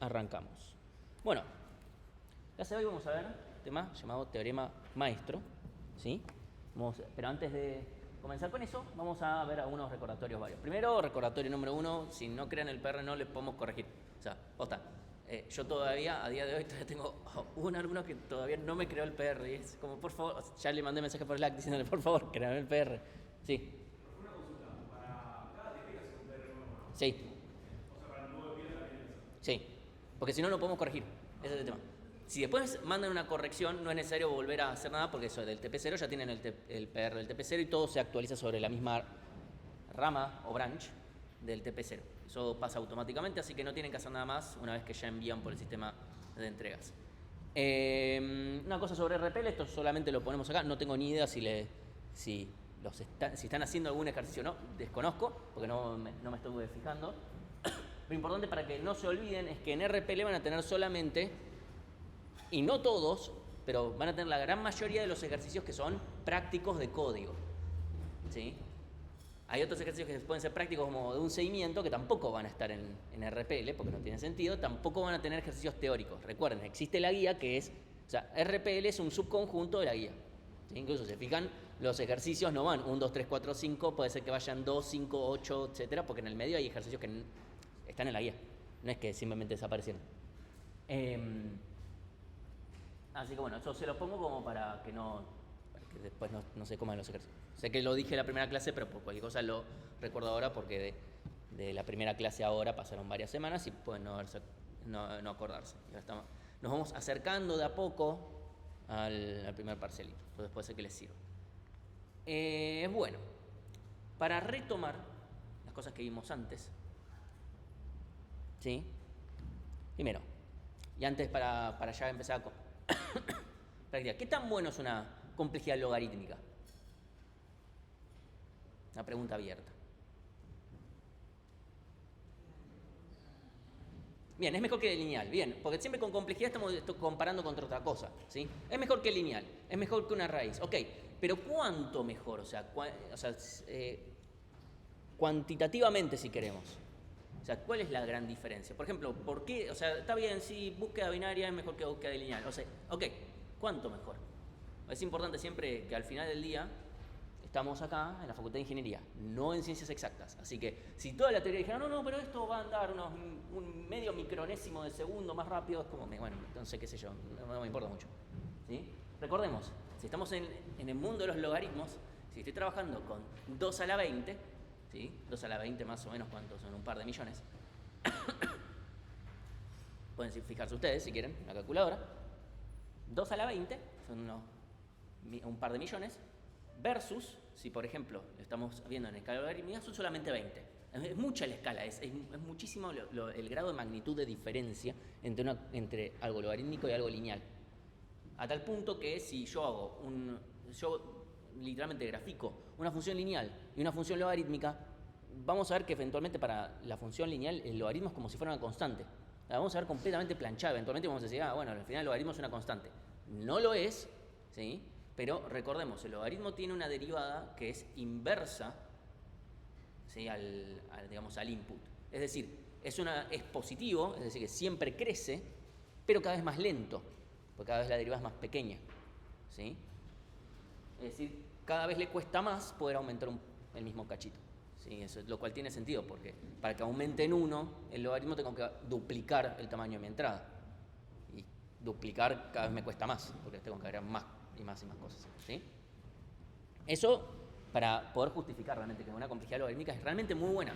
Arrancamos. Bueno, clase de hoy vamos a ver un tema llamado teorema maestro, ¿sí? Pero antes de comenzar con eso, vamos a ver algunos recordatorios varios. Primero, recordatorio número 1, si no crean el PR no les podemos corregir. O sea, posta, yo todavía, a día de hoy, todavía tengo un alumno que todavía no me creó el PR y es como, por favor, ya le mandé mensaje por Slack diciéndole, por favor, créame el PR. Sí. Una consulta, para cada TP hacer un PR nuevo. Sí. O sea, para el nuevo piedra también. Sí, porque si no, no podemos corregir. Ese es el tema. Si después mandan una corrección, no es necesario volver a hacer nada porque eso del TP0 ya tienen el PR del TP0 y todo se actualiza sobre la misma rama o branch del TP0. Eso pasa automáticamente, así que no tienen que hacer nada más una vez que ya envían por el sistema de entregas. Una cosa sobre RPL, esto solamente lo ponemos acá. No tengo ni idea si están haciendo algún ejercicio o no, desconozco, porque no me estuve fijando. Lo importante para que no se olviden es que en RPL van a tener solamente, y no todos, pero van a tener la gran mayoría de los ejercicios que son prácticos de código, ¿sí? Hay otros ejercicios que pueden ser prácticos como de un seguimiento que tampoco van a estar en RPL porque no tiene sentido, tampoco van a tener ejercicios teóricos. Recuerden, existe la guía que es, o sea, RPL es un subconjunto de la guía. ¿Sí? Incluso se fijan, los ejercicios no van 1, 2, 3, 4, 5, puede ser que vayan 2, 5, 8, etcétera, porque en el medio hay ejercicios que están en la guía, no es que simplemente desaparecieron. Así que bueno, eso se lo pongo como para que después no se coman los ejercicios. Sé que lo dije en la primera clase, pero por cualquier cosa lo recuerdo ahora porque de la primera clase a ahora pasaron varias semanas y pueden no acordarse. Y ahora nos vamos acercando de a poco al primer parcialito, entonces puede ser que les sirva. Bueno, para retomar las cosas que vimos antes, ¿sí? Primero, y antes para ya empezar a practicar, ¿qué tan bueno es una complejidad logarítmica? Una pregunta abierta. Bien, es mejor que lineal, bien, porque siempre con complejidad estamos comparando contra otra cosa, ¿sí? Es mejor que lineal, es mejor que una raíz, ok, pero ¿cuánto mejor? O sea, cuantitativamente si queremos. O sea, ¿cuál es la gran diferencia? Por ejemplo, ¿por qué? O sea, está bien, sí, búsqueda binaria es mejor que búsqueda lineal. O sea, ok, ¿cuánto mejor? Es importante siempre que al final del día estamos acá en la Facultad de Ingeniería, no en Ciencias Exactas. Así que si toda la teoría dijera, no, pero esto va a andar un medio micronésimo de segundo más rápido, es como, bueno, entonces qué sé yo, no me importa mucho. ¿Sí? Recordemos, si estamos en el mundo de los logaritmos, si estoy trabajando con 2 a la 20, ¿sí? 2 a la 20 más o menos, ¿cuántos son? Un par de millones. Pueden fijarse ustedes si quieren, la calculadora. 2 a la 20 son un par de millones. Versus, si por ejemplo lo estamos viendo en escala logarítmica, son solamente 20. Es mucha la escala, es muchísimo el grado de magnitud de diferencia entre algo logarítmico y algo lineal. A tal punto que si yo literalmente grafico una función lineal y una función logarítmica, vamos a ver que eventualmente para la función lineal el logaritmo es como si fuera una constante. La vamos a ver completamente planchada. Eventualmente vamos a decir, bueno, al final el logaritmo es una constante. No lo es, ¿sí? Pero recordemos, el logaritmo tiene una derivada que es inversa, ¿sí? al input. Es decir, es positivo, es decir, que siempre crece, pero cada vez más lento, porque cada vez la derivada es más pequeña, ¿sí? Es decir, cada vez le cuesta más poder aumentar el mismo cachito, ¿sí? Eso, lo cual tiene sentido, porque para que aumente en 1, el logaritmo tengo que duplicar el tamaño de mi entrada. Y duplicar cada vez me cuesta más, porque tengo que agregar más y más cosas, ¿sí? Eso para poder justificar realmente que una complejidad logarítmica es realmente muy buena.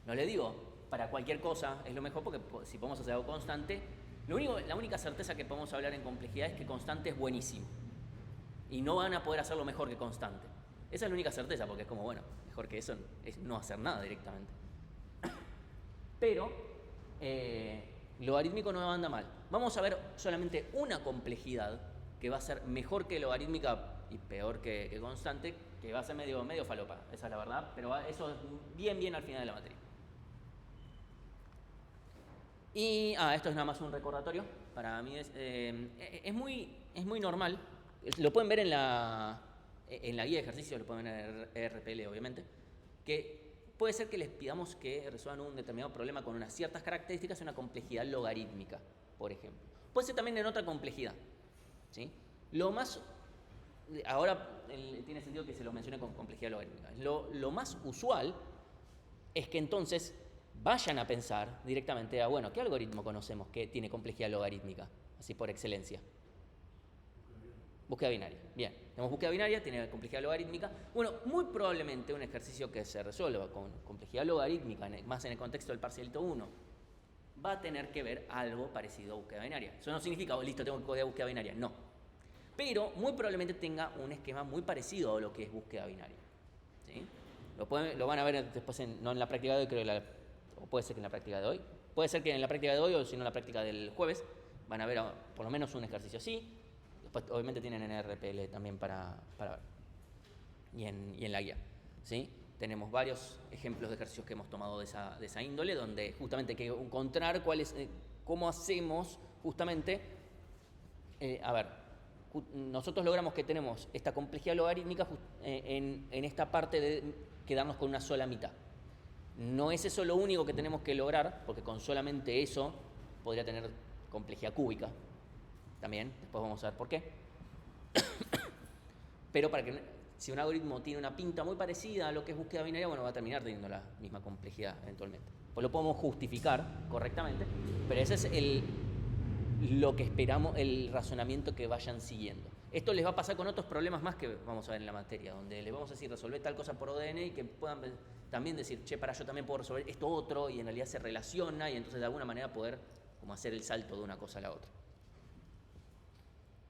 No le digo, para cualquier cosa es lo mejor, porque si podemos hacer algo constante, la única certeza que podemos hablar en complejidad es que constante es buenísimo. Y no van a poder hacerlo mejor que constante. Esa es la única certeza, porque es como, bueno, mejor que eso es no hacer nada directamente. Pero logarítmico no anda mal. Vamos a ver solamente una complejidad que va a ser mejor que logarítmica y peor que constante, que va a ser medio falopa, esa es la verdad, pero eso es bien al final de la materia. Y esto es nada más un recordatorio, para mí es muy normal, lo pueden ver en la guía de ejercicios, lo pueden ver en RPL obviamente, que puede ser que les pidamos que resuelvan un determinado problema con unas ciertas características, una complejidad logarítmica, por ejemplo. Puede ser también en otra complejidad, ¿sí? Lo más, ahora tiene sentido que se lo mencione con complejidad logarítmica. Lo más usual es que entonces vayan a pensar directamente a, bueno, ¿qué algoritmo conocemos que tiene complejidad logarítmica? Así por excelencia. Búsqueda binaria. Bien, tenemos búsqueda binaria, tiene complejidad logarítmica. Bueno, muy probablemente un ejercicio que se resuelva con complejidad logarítmica, más en el contexto del parcialito 1, va a tener que ver algo parecido a búsqueda binaria. Eso no significa, oh, listo, tengo que codear búsqueda binaria. No. Pero muy probablemente tenga un esquema muy parecido a lo que es búsqueda binaria. ¿Sí? Lo van a ver después, no en la práctica de hoy, creo, o puede ser que en la práctica de hoy. Puede ser que en la práctica de hoy o si no en la práctica del jueves van a ver por lo menos un ejercicio así. Después, obviamente, tienen en RPL también para ver. Y en la guía. ¿Sí? Tenemos varios ejemplos de ejercicios que hemos tomado de esa índole, donde justamente hay que encontrar cómo hacemos justamente. Nosotros logramos que tenemos esta complejidad logarítmica en esta parte de quedarnos con una sola mitad. No es eso lo único que tenemos que lograr, porque con solamente eso podría tener complejidad cúbica. También, después vamos a ver por qué. Pero si un algoritmo tiene una pinta muy parecida a lo que es búsqueda binaria, bueno, va a terminar teniendo la misma complejidad eventualmente. Pues lo podemos justificar correctamente, pero ese es lo que esperamos, el razonamiento que vayan siguiendo. Esto les va a pasar con otros problemas más que vamos a ver en la materia, donde les vamos a decir resolver tal cosa por ODN y que puedan también decir, che, yo también puedo resolver esto otro, y en realidad se relaciona y entonces de alguna manera poder como hacer el salto de una cosa a la otra.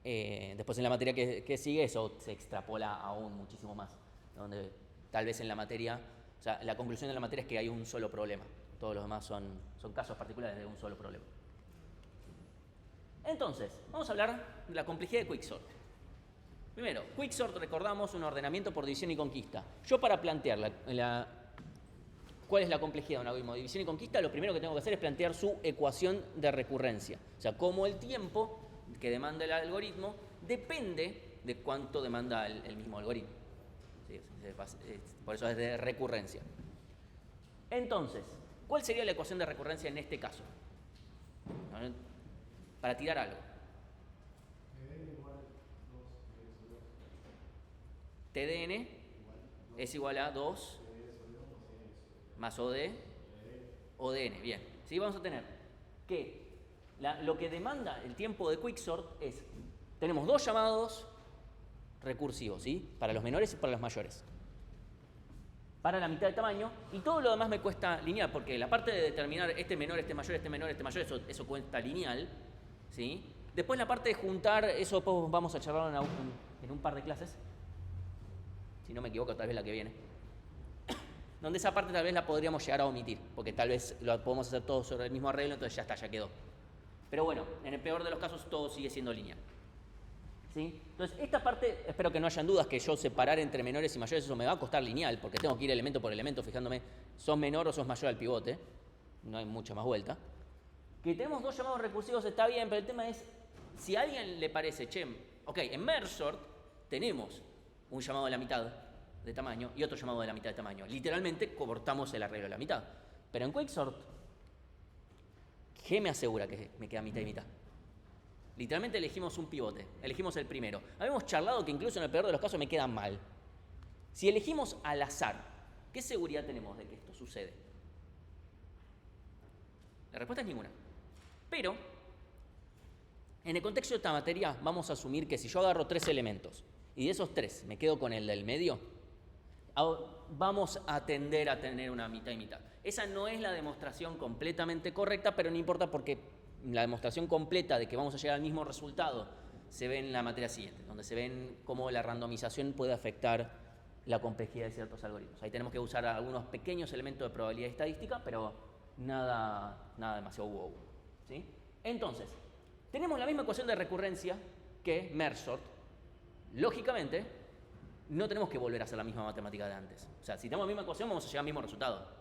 Después en la materia que sigue eso se extrapola aún muchísimo más, donde tal vez en la materia, o sea, la conclusión de la materia es que hay un solo problema, todos los demás son casos particulares de un solo problema. Entonces, vamos a hablar de la complejidad de Quicksort. Primero, Quicksort, recordamos, un ordenamiento por división y conquista. Yo para plantear cuál es la complejidad de un algoritmo de división y conquista, lo primero que tengo que hacer es plantear su ecuación de recurrencia. O sea, cómo el tiempo que demanda el algoritmo depende de cuánto demanda el mismo algoritmo. ¿Sí? Por eso es de recurrencia. Entonces, ¿cuál sería la ecuación de recurrencia en este caso? Para tirar algo. TDN es igual a 2 más OD, ODN. Bien, ¿sí? Vamos a tener que lo que demanda el tiempo de Quicksort es, tenemos dos llamados recursivos, ¿sí? Para los menores y para los mayores. Para la mitad de tamaño, y todo lo demás me cuesta lineal, porque la parte de determinar este menor, este mayor, este menor, este mayor, eso cuesta lineal, ¿sí? Después la parte de juntar, eso después vamos a charlar en un par de clases, si no me equivoco, tal vez la que viene, donde esa parte tal vez la podríamos llegar a omitir, porque tal vez lo podemos hacer todo sobre el mismo arreglo, entonces ya está, ya quedó. Pero bueno, en el peor de los casos todo sigue siendo lineal. ¿Sí? Entonces, esta parte, espero que no hayan dudas que yo separar entre menores y mayores, eso me va a costar lineal, porque tengo que ir elemento por elemento fijándome, ¿sos menor o sos mayor al pivote? No hay mucha más vuelta. Que tenemos dos llamados recursivos está bien, pero el tema es, si a alguien le parece, che, ok, en Merge-Sort tenemos un llamado de la mitad de tamaño y otro llamado de la mitad de tamaño. Literalmente cortamos el arreglo de la mitad. Pero en Quicksort, ¿qué me asegura que me queda mitad y mitad? Literalmente elegimos un pivote, elegimos el primero. Habíamos charlado que incluso en el peor de los casos me queda mal. Si elegimos al azar, ¿qué seguridad tenemos de que esto sucede? La respuesta es ninguna. Pero, en el contexto de esta materia, vamos a asumir que si yo agarro 3 elementos y de esos 3 me quedo con el del medio, vamos a tender a tener una mitad y mitad. Esa no es la demostración completamente correcta, pero no importa porque la demostración completa de que vamos a llegar al mismo resultado se ve en la materia siguiente, donde se ven cómo la randomización puede afectar la complejidad de ciertos algoritmos. Ahí tenemos que usar algunos pequeños elementos de probabilidad estadística, pero nada demasiado wow. ¿Sí? Entonces, tenemos la misma ecuación de recurrencia que Merge-Sort. Lógicamente, no tenemos que volver a hacer la misma matemática de antes. O sea, si tenemos la misma ecuación, vamos a llegar al mismo resultado.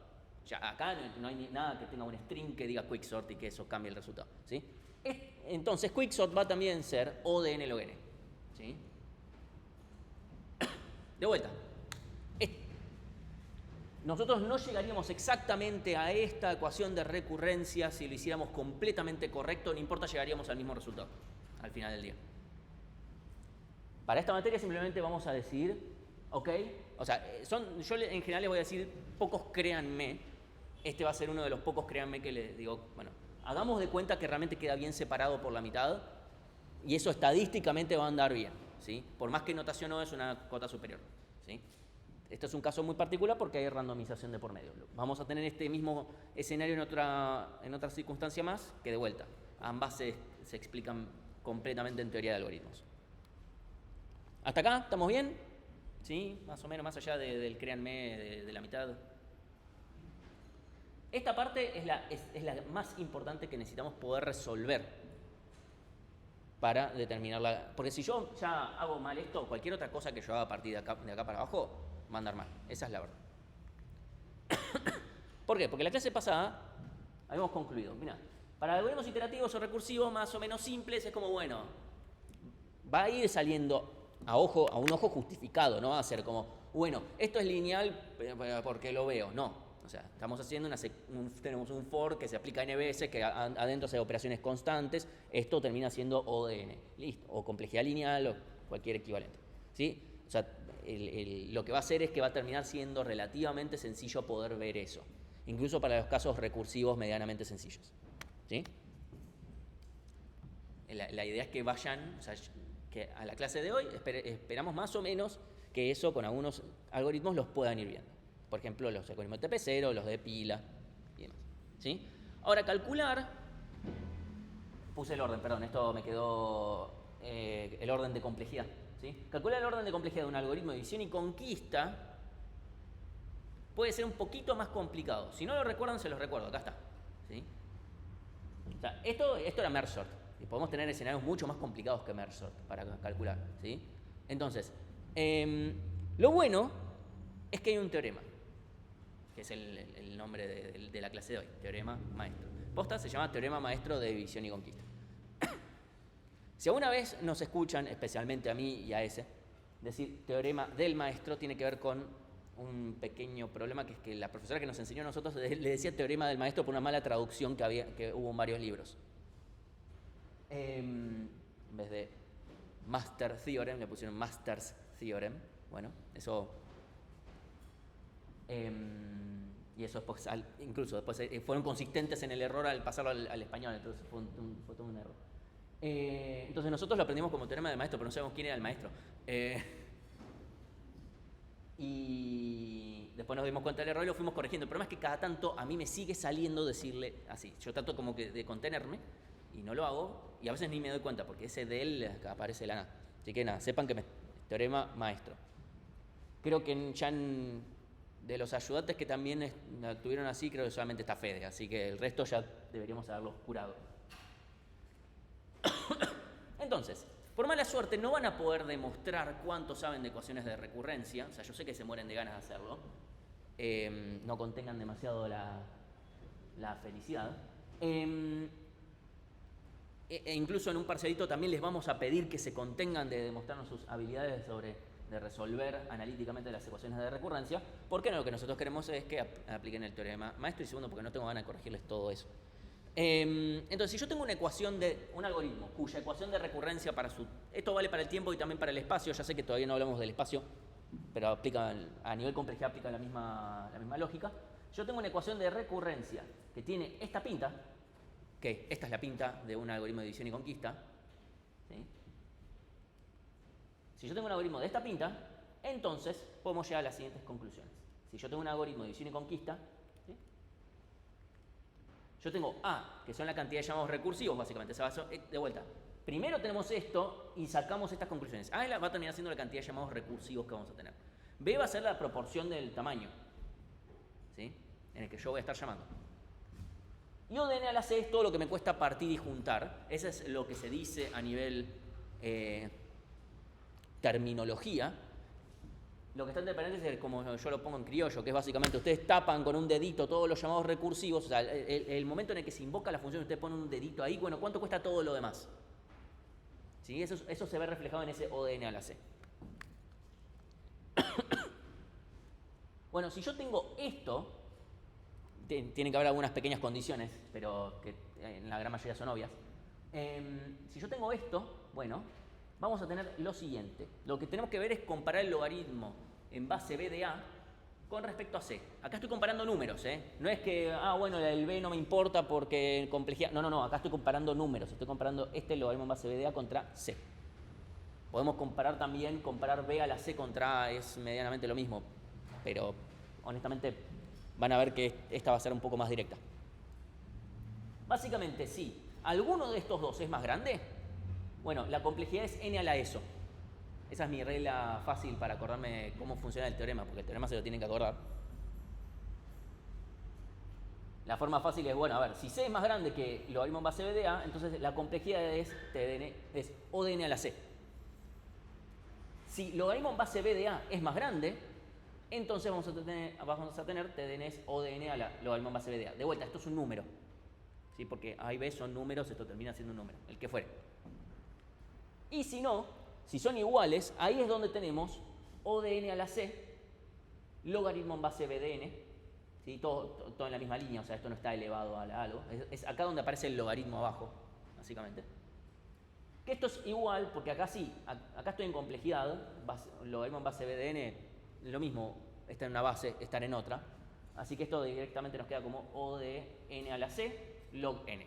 Ya, acá no hay nada que tenga un string que diga Quicksort y que eso cambie el resultado. ¿Sí? Entonces, Quicksort va también a ser ODN log n. ¿Sí? De vuelta. nosotros no llegaríamos exactamente a esta ecuación de recurrencia si lo hiciéramos completamente correcto, no importa, llegaríamos al mismo resultado al final del día. Para esta materia simplemente vamos a decir, ok, o sea, yo en general les voy a decir, pocos créanme, este va a ser uno de los pocos créanme que les digo, bueno, hagamos de cuenta que realmente queda bien separado por la mitad y eso estadísticamente va a andar bien, ¿sí? Por más que notación no es una cota superior, ¿sí? Este es un caso muy particular porque hay randomización de por medio. Vamos a tener este mismo escenario en otra circunstancia más, que de vuelta, ambas se explican completamente en teoría de algoritmos. ¿Hasta acá? ¿Estamos bien? ¿Sí? Más o menos, más allá del créanme de la mitad. Esta parte es la más importante que necesitamos poder resolver para determinarla. Porque si yo ya hago mal esto, cualquier otra cosa que yo haga a partir de acá para abajo, va a andar mal. Esa es la verdad. ¿Por qué? Porque la clase pasada habíamos concluido. Mirá, para algoritmos iterativos o recursivos más o menos simples es como, bueno, va a ir saliendo a un ojo justificado, no va a ser como, bueno, esto es lineal porque lo veo. No. O sea, estamos haciendo tenemos un for que se aplica a NBS, que adentro hace operaciones constantes. Esto termina siendo ODN, listo, o complejidad lineal o cualquier equivalente, ¿sí? O sea, lo que va a hacer es que va a terminar siendo relativamente sencillo poder ver eso, incluso para los casos recursivos medianamente sencillos, ¿sí? La idea es que vayan, o sea, que a la clase de hoy esperamos más o menos que eso con algunos algoritmos los puedan ir viendo. Por ejemplo, los algoritmos de TP0, los de pila y demás, ¿sí? Ahora, calcular, puse el orden, perdón, esto me quedó el orden de complejidad, ¿sí? Calcular el orden de complejidad de un algoritmo de división y conquista puede ser un poquito más complicado. Si no lo recuerdan, se los recuerdo, acá está, ¿sí? O sea, esto era merge sort, y podemos tener escenarios mucho más complicados que merge sort para calcular, ¿sí? Entonces, lo bueno es que hay un teorema, que es el nombre de la clase de hoy, teorema maestro. Posta se llama teorema maestro de división y conquista. Si alguna vez nos escuchan, especialmente a mí y a ese, decir teorema del maestro, tiene que ver con un pequeño problema, que es que la profesora que nos enseñó a nosotros le decía teorema del maestro por una mala traducción que hubo en varios libros. En vez de Master Theorem, le pusieron Master's Theorem. Bueno, eso... y eso después, incluso después fueron consistentes en el error al pasarlo al español, entonces fue todo un error. Entonces nosotros lo aprendimos como teorema del maestro, pero no sabemos quién era el maestro. Y después nos dimos cuenta del error y lo fuimos corrigiendo. El problema es que cada tanto a mí me sigue saliendo decirle así. Yo trato como que de contenerme y no lo hago, y a veces ni me doy cuenta porque ese de él aparece la nada. Así que nada, sepan que teorema maestro. Creo que ya de los ayudantes que también tuvieron así, creo que solamente está Fede, así que el resto ya deberíamos haberlos curado. Entonces, por mala suerte no van a poder demostrar cuánto saben de ecuaciones de recurrencia, o sea, yo sé que se mueren de ganas de hacerlo, no contengan demasiado la felicidad. E incluso en un parcialito también les vamos a pedir que se contengan de demostrarnos sus habilidades de resolver analíticamente las ecuaciones de recurrencia, porque no, lo que nosotros queremos es que apliquen el teorema maestro, y segundo, porque no tengo ganas de corregirles todo eso. Entonces, si yo tengo una ecuación de un algoritmo cuya ecuación de recurrencia esto vale para el tiempo y también para el espacio, ya sé que todavía no hablamos del espacio, pero a nivel complejidad aplica la misma lógica. Yo tengo una ecuación de recurrencia que tiene esta pinta, que esta es la pinta de un algoritmo de división y conquista, ¿sí? Si yo tengo un algoritmo de esta pinta, entonces podemos llegar a las siguientes conclusiones. Si yo tengo un algoritmo de división y conquista, ¿sí? Yo tengo A, que son la cantidad de llamados recursivos, básicamente. De vuelta. Primero tenemos esto y sacamos estas conclusiones. A va a terminar siendo la cantidad de llamados recursivos que vamos a tener. B va a ser la proporción del tamaño, ¿sí? En el que yo voy a estar llamando. Y ODN a la C es todo lo que me cuesta partir y juntar. Eso es lo que se dice a nivel terminología. Lo que está entre paréntesis es como yo lo pongo en criollo, que es básicamente ustedes tapan con un dedito todos los llamados recursivos. O sea, el momento en el que se invoca la función, ustedes ponen un dedito ahí. Bueno, ¿cuánto cuesta todo lo demás? ¿Sí? Eso se ve reflejado en ese ODN a la C. Bueno, si yo tengo esto, tienen que haber algunas pequeñas condiciones, pero que en la gran mayoría son obvias. Si yo tengo esto, bueno, vamos a tener lo siguiente. Lo que tenemos que ver es comparar el logaritmo en base b de a con respecto a c. Acá estoy comparando números, ¿eh? No es que, bueno, el b no me importa porque complejidad. No, acá estoy comparando números. Estoy comparando este logaritmo en base b de a contra c. Podemos comparar también, comparar b a la c contra a, es medianamente lo mismo, pero honestamente van a ver que esta va a ser un poco más directa. Básicamente, si alguno de estos dos es más grande, bueno, la complejidad es n a la ESO. Esa es mi regla fácil para acordarme cómo funciona el teorema, porque el teorema se lo tienen que acordar. La forma fácil es, bueno, a ver, si c es más grande que logaritmo en base b de a, entonces la complejidad es O de n a la c. Si logaritmo en base b de a es más grande, entonces vamos a tener Tdn es O de n a la logaritmo en base b de a. De vuelta, esto es un número, ¿sí? Porque A y B son números, esto termina siendo un número, el que fuere. Y si no, si son iguales, ahí es donde tenemos O de n a la c, logaritmo en base b de n, ¿sí? Todo en la misma línea, o sea, esto no está elevado a algo. Es acá donde aparece el logaritmo abajo, básicamente. Que esto es igual, porque acá sí, acá estoy en complejidad, logaritmo en base b de n, lo mismo, estar en una base, estar en otra. Así que esto directamente nos queda como O de n a la c log n,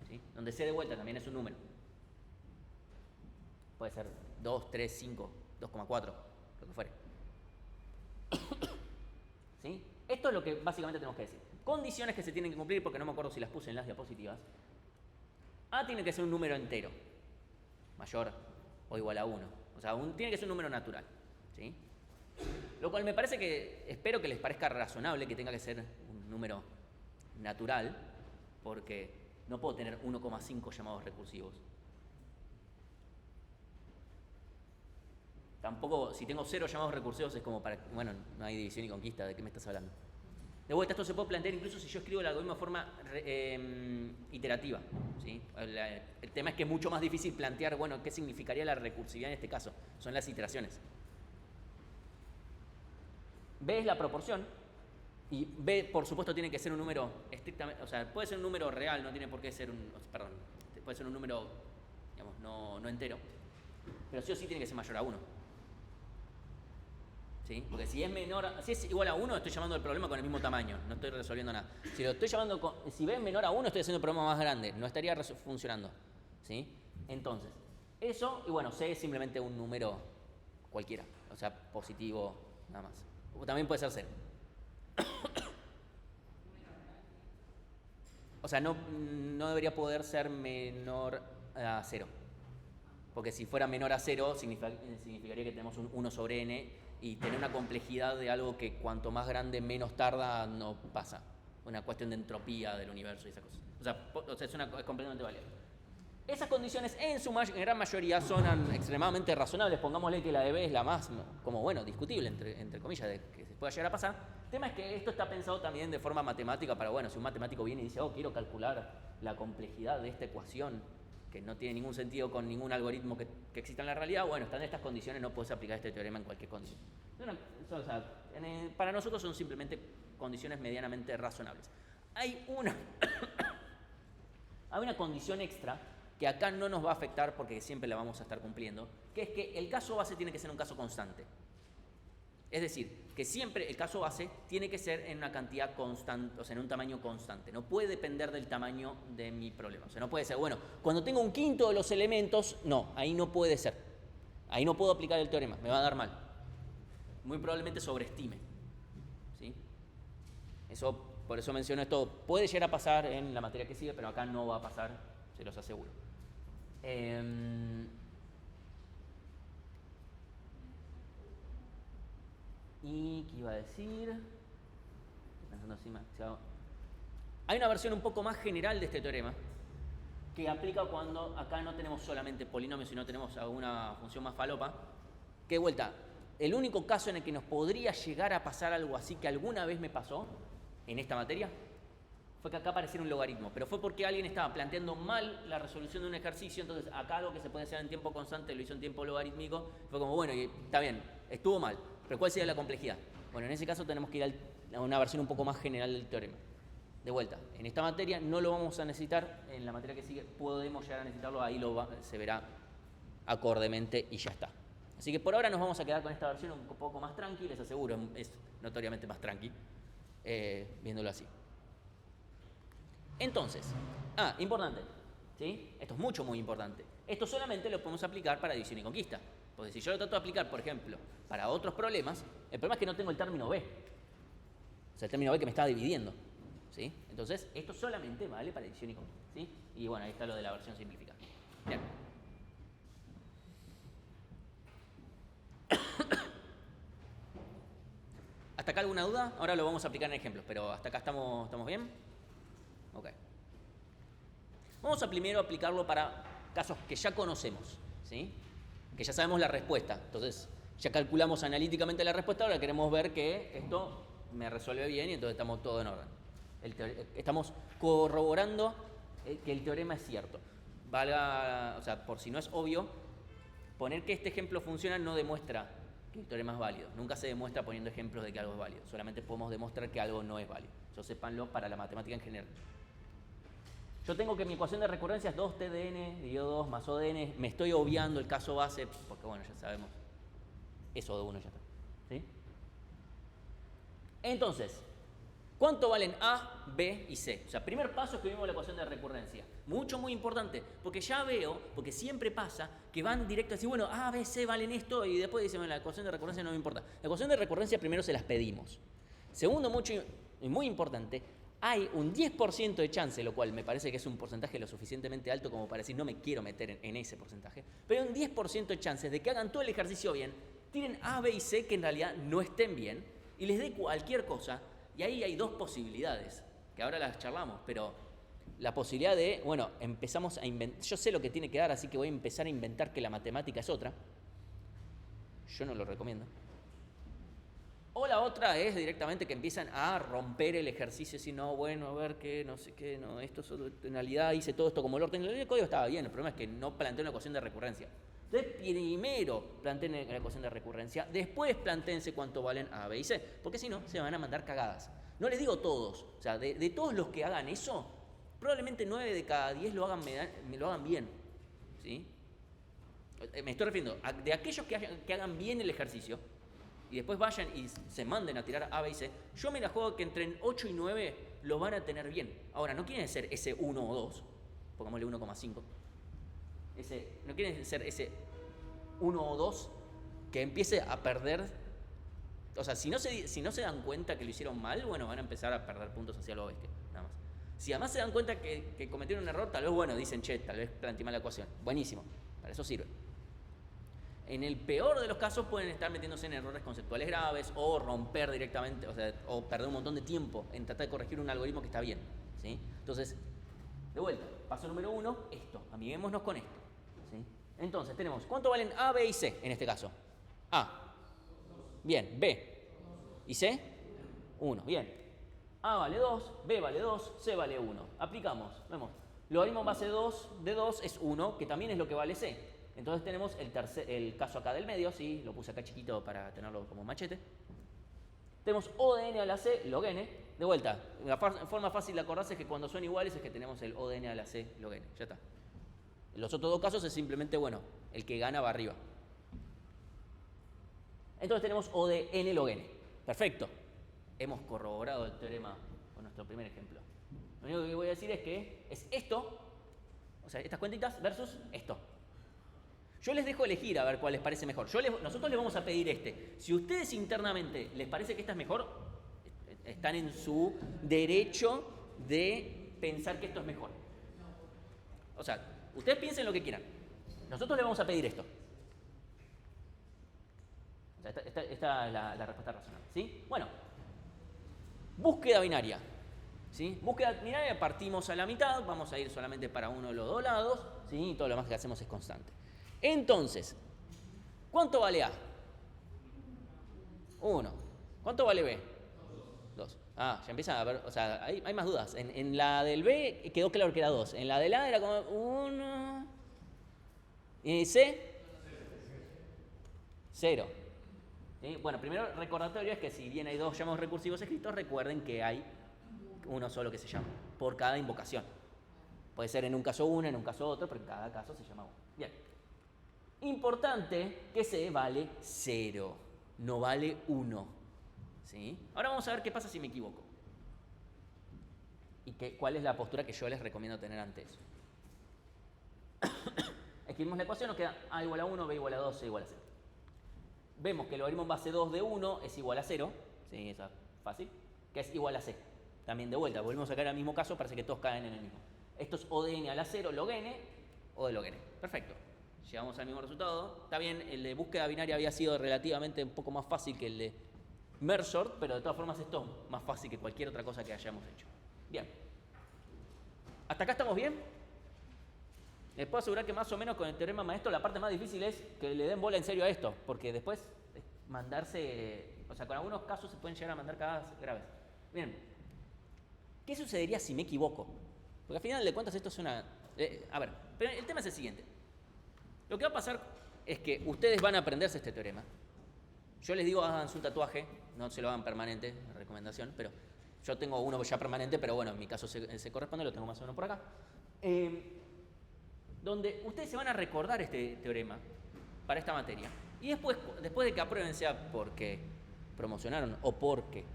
¿sí? Donde c de vuelta también es un número. Puede ser 2, 3, 5, 2,4, lo que fuere. ¿Sí? Esto es lo que básicamente tenemos que decir. Condiciones que se tienen que cumplir, porque no me acuerdo si las puse en las diapositivas. A tiene que ser un número entero, mayor o igual a 1. O sea, tiene que ser un número natural, ¿sí? Lo cual me parece que, espero que les parezca razonable que tenga que ser un número natural, porque no puedo tener 1,5 llamados recursivos. Tampoco, si tengo 0 llamados recursivos es como para, bueno, no hay división y conquista, ¿de qué me estás hablando? De vuelta, esto se puede plantear incluso si yo escribo el algoritmo de forma iterativa, ¿sí? El tema es que es mucho más difícil plantear, bueno, qué significaría la recursividad en este caso. Son las iteraciones. B es la proporción, y B, por supuesto, tiene que ser un número estrictamente, o sea, puede ser un número real, no tiene por qué ser puede ser un número, digamos, no entero, pero sí o sí tiene que ser mayor a 1. ¿Sí? Porque si es igual a 1, estoy llamando el problema con el mismo tamaño, no estoy resolviendo nada. Si B es menor a 1, estoy haciendo el problema más grande, no estaría funcionando, ¿sí? Entonces, eso, y bueno, C es simplemente un número cualquiera, o sea, positivo, nada más. O también puede ser 0. O sea, no debería poder ser menor a 0. Porque si fuera menor a 0, significaría que tenemos un 1 sobre n, y tener una complejidad de algo que cuanto más grande menos tarda no pasa. Una cuestión de entropía del universo y esas cosas. O sea es completamente válida. Esas condiciones en gran mayoría son extremadamente razonables. Pongámosle que la de B es la más, como bueno, discutible, entre comillas, de que se pueda llegar a pasar. El tema es que esto está pensado también de forma matemática para, bueno, si un matemático viene y dice, quiero calcular la complejidad de esta ecuación, que no tiene ningún sentido con ningún algoritmo que exista en la realidad, bueno, están en estas condiciones, no puedes aplicar este teorema en cualquier condición. O sea, para nosotros son simplemente condiciones medianamente razonables. Hay una condición extra que acá no nos va a afectar porque siempre la vamos a estar cumpliendo, que es que el caso base tiene que ser un caso constante. Es decir, que siempre el caso base tiene que ser en una cantidad constante, o sea, en un tamaño constante. No puede depender del tamaño de mi problema. O sea, no puede ser, bueno, cuando tengo un quinto de los elementos, no, ahí no puede ser. Ahí no puedo aplicar el teorema, me va a dar mal. Muy probablemente sobreestime, ¿sí? Por eso menciono esto. Puede llegar a pasar en la materia que sigue, pero acá no va a pasar, se los aseguro. ¿Y qué iba a decir? Estoy pensando así demasiado. Hay una versión un poco más general de este teorema que aplica cuando acá no tenemos solamente polinomios, sino tenemos alguna función más falopa. Que de vuelta, el único caso en el que nos podría llegar a pasar algo así que alguna vez me pasó en esta materia fue que acá apareciera un logaritmo, pero fue porque alguien estaba planteando mal la resolución de un ejercicio, entonces acá algo que se puede hacer en tiempo constante lo hizo en tiempo logarítmico, fue como, bueno, y está bien, estuvo mal, pero ¿cuál sería la complejidad? Bueno, en ese caso tenemos que ir a una versión un poco más general del teorema. De vuelta, en esta materia no lo vamos a necesitar, en la materia que sigue podemos llegar a necesitarlo, ahí se verá acordemente y ya está. Así que por ahora nos vamos a quedar con esta versión un poco más tranqui, les aseguro, es notoriamente más tranqui, viéndolo así. Entonces, importante, ¿sí? Esto es muy importante. Esto solamente lo podemos aplicar para división y conquista. Porque si yo lo trato de aplicar, por ejemplo, para otros problemas, el problema es que no tengo el término B. O sea, el término B que me está dividiendo. ¿Sí? Entonces, esto solamente vale para división y conquista. ¿Sí? Y bueno, ahí está lo de la versión simplificada. Bien. ¿Hasta acá alguna duda? Ahora lo vamos a aplicar en ejemplos, pero hasta acá estamos bien. Ok. Vamos a primero aplicarlo para casos que ya conocemos, ¿sí? Que ya sabemos la respuesta. Entonces, ya calculamos analíticamente la respuesta, ahora queremos ver que esto me resuelve bien y entonces estamos todo en orden. Estamos corroborando que el teorema es cierto. O sea, por si no es obvio, poner que este ejemplo funciona no demuestra que el teorema es válido. Nunca se demuestra poniendo ejemplos de que algo es válido. Solamente podemos demostrar que algo no es válido. Eso sépanlo para la matemática en general. Yo tengo que mi ecuación de recurrencia es 2TdN dividido 2 más OdN. Me estoy obviando el caso base, porque bueno, ya sabemos. Eso de 1 ya está. ¿Sí? Entonces, ¿cuánto valen A, B y C? O sea, primer paso escribimos la ecuación de recurrencia. Muy importante, porque ya veo, porque siempre pasa, que van directo a decir, bueno, A, B, C valen esto, y después dicen, bueno, la ecuación de recurrencia no me importa. La ecuación de recurrencia primero se las pedimos. Segundo, muy importante, hay un 10% de chance, lo cual me parece que es un porcentaje lo suficientemente alto como para decir, no me quiero meter en ese porcentaje, pero hay un 10% de chances de que hagan todo el ejercicio bien, tiren A, B y C que en realidad no estén bien, y les dé cualquier cosa. Y ahí hay dos posibilidades, que ahora las charlamos, pero la posibilidad de, bueno, empezamos a inventar, yo sé lo que tiene que dar, así que voy a empezar a inventar que la matemática es otra. Yo no lo recomiendo. O la otra es directamente que empiezan a romper el ejercicio, y no, bueno, a ver qué, no sé qué, no, esto es en realidad hice todo esto como el orden. El código estaba bien, el problema es que no planteé una ecuación de recurrencia. Entonces, primero planteen la ecuación de recurrencia, después planteense cuánto valen A, B y C, porque si no, se van a mandar cagadas. No les digo todos, o sea, de todos los que hagan eso, probablemente 9 de cada 10 lo hagan bien, ¿sí? Me estoy refiriendo de aquellos que hagan bien el ejercicio y después vayan y se manden a tirar A, B y C, yo me la juego que entre 8 y 9 lo van a tener bien. Ahora, no quieren ser ese 1 o 2, pongámosle 1,5. No quieren ser ese 1 o 2 que empiece a perder. O sea, si no se dan cuenta que lo hicieron mal, bueno, van a empezar a perder puntos hacia lo bestia, nada más. Si además se dan cuenta que cometieron un error, tal vez, bueno, dicen, che, tal vez planteé mal la ecuación. Buenísimo, para eso sirve. En el peor de los casos pueden estar metiéndose en errores conceptuales graves o romper directamente, o sea, o perder un montón de tiempo en tratar de corregir un algoritmo que está bien, ¿sí? Entonces, de vuelta, paso número 1, esto, amiguémonos con esto, ¿sí? Entonces, tenemos, ¿cuánto valen A, B y C en este caso? A. Bien, B. ¿Y C? 1, bien. A vale 2, B vale 2, C vale 1. Aplicamos, vemos. Logaritmo base de 2 es 1, que también es lo que vale C. Entonces tenemos el caso acá del medio, sí, lo puse acá chiquito para tenerlo como machete. Tenemos O de n a la C log n. De vuelta, la forma fácil de acordarse es que cuando son iguales es que tenemos el O de n a la C log n. Ya está. En los otros dos casos es simplemente, bueno, el que gana va arriba. Entonces tenemos O de n log n. Perfecto. Hemos corroborado el teorema con nuestro primer ejemplo. Lo único que voy a decir es que es esto, o sea, estas cuentitas versus esto. Yo les dejo elegir a ver cuál les parece mejor. Nosotros les vamos a pedir este. Si ustedes internamente les parece que esta es mejor, están en su derecho de pensar que esto es mejor. O sea, ustedes piensen lo que quieran. Nosotros les vamos a pedir esto. O sea, esta es la respuesta razonable, ¿sí? Bueno, búsqueda binaria. ¿Sí? Búsqueda binaria, partimos a la mitad, vamos a ir solamente para uno de los dos lados, ¿sí? Y todo lo más que hacemos es constante. Entonces, ¿cuánto vale A? 1. ¿Cuánto vale B? 2. Ah, ya empiezan a ver, o sea, hay más dudas. En la del B quedó claro que era 2. En la del A era como 1. ¿Y C? 0. ¿Sí? Bueno, primero recordatorio es que si bien hay dos llamados recursivos escritos, recuerden que hay uno solo que se llama, por cada invocación. Puede ser en un caso uno, en un caso otro, pero en cada caso se llama uno. Bien. Importante que C vale 0, no vale 1. ¿Sí? Ahora vamos a ver qué pasa si me equivoco. Y cuál es la postura que yo les recomiendo tener ante eso. Escribimos la ecuación, nos queda A igual a 1, B igual a 2, C igual a 0. Vemos que el logaritmo en base 2 de 1 es igual a 0, ¿sí? Eso es fácil, que es igual a C. También de vuelta, volvemos a caer al mismo caso, parece que todos caen en el mismo. Esto es O de n a la 0, log n, o de log n. Perfecto. Llegamos al mismo resultado. Está bien, el de búsqueda binaria había sido relativamente un poco más fácil que el de merge sort, pero de todas formas esto es más fácil que cualquier otra cosa que hayamos hecho. Bien. ¿Hasta acá estamos bien? Les puedo asegurar que más o menos con el teorema maestro la parte más difícil es que le den bola en serio a esto, porque después mandarse, o sea, con algunos casos se pueden llegar a mandar cagadas graves. Bien, ¿qué sucedería si me equivoco? Porque al final de cuentas esto es una... a ver, pero el tema es el siguiente. Lo que va a pasar es que ustedes van a aprenderse este teorema. Yo les digo, hagan su tatuaje, no se lo hagan permanente, recomendación, pero yo tengo uno ya permanente, pero bueno, en mi caso se corresponde, lo tengo más o menos por acá. Donde ustedes se van a recordar este teorema para esta materia. Y después de que aprueben, sea porque promocionaron o porque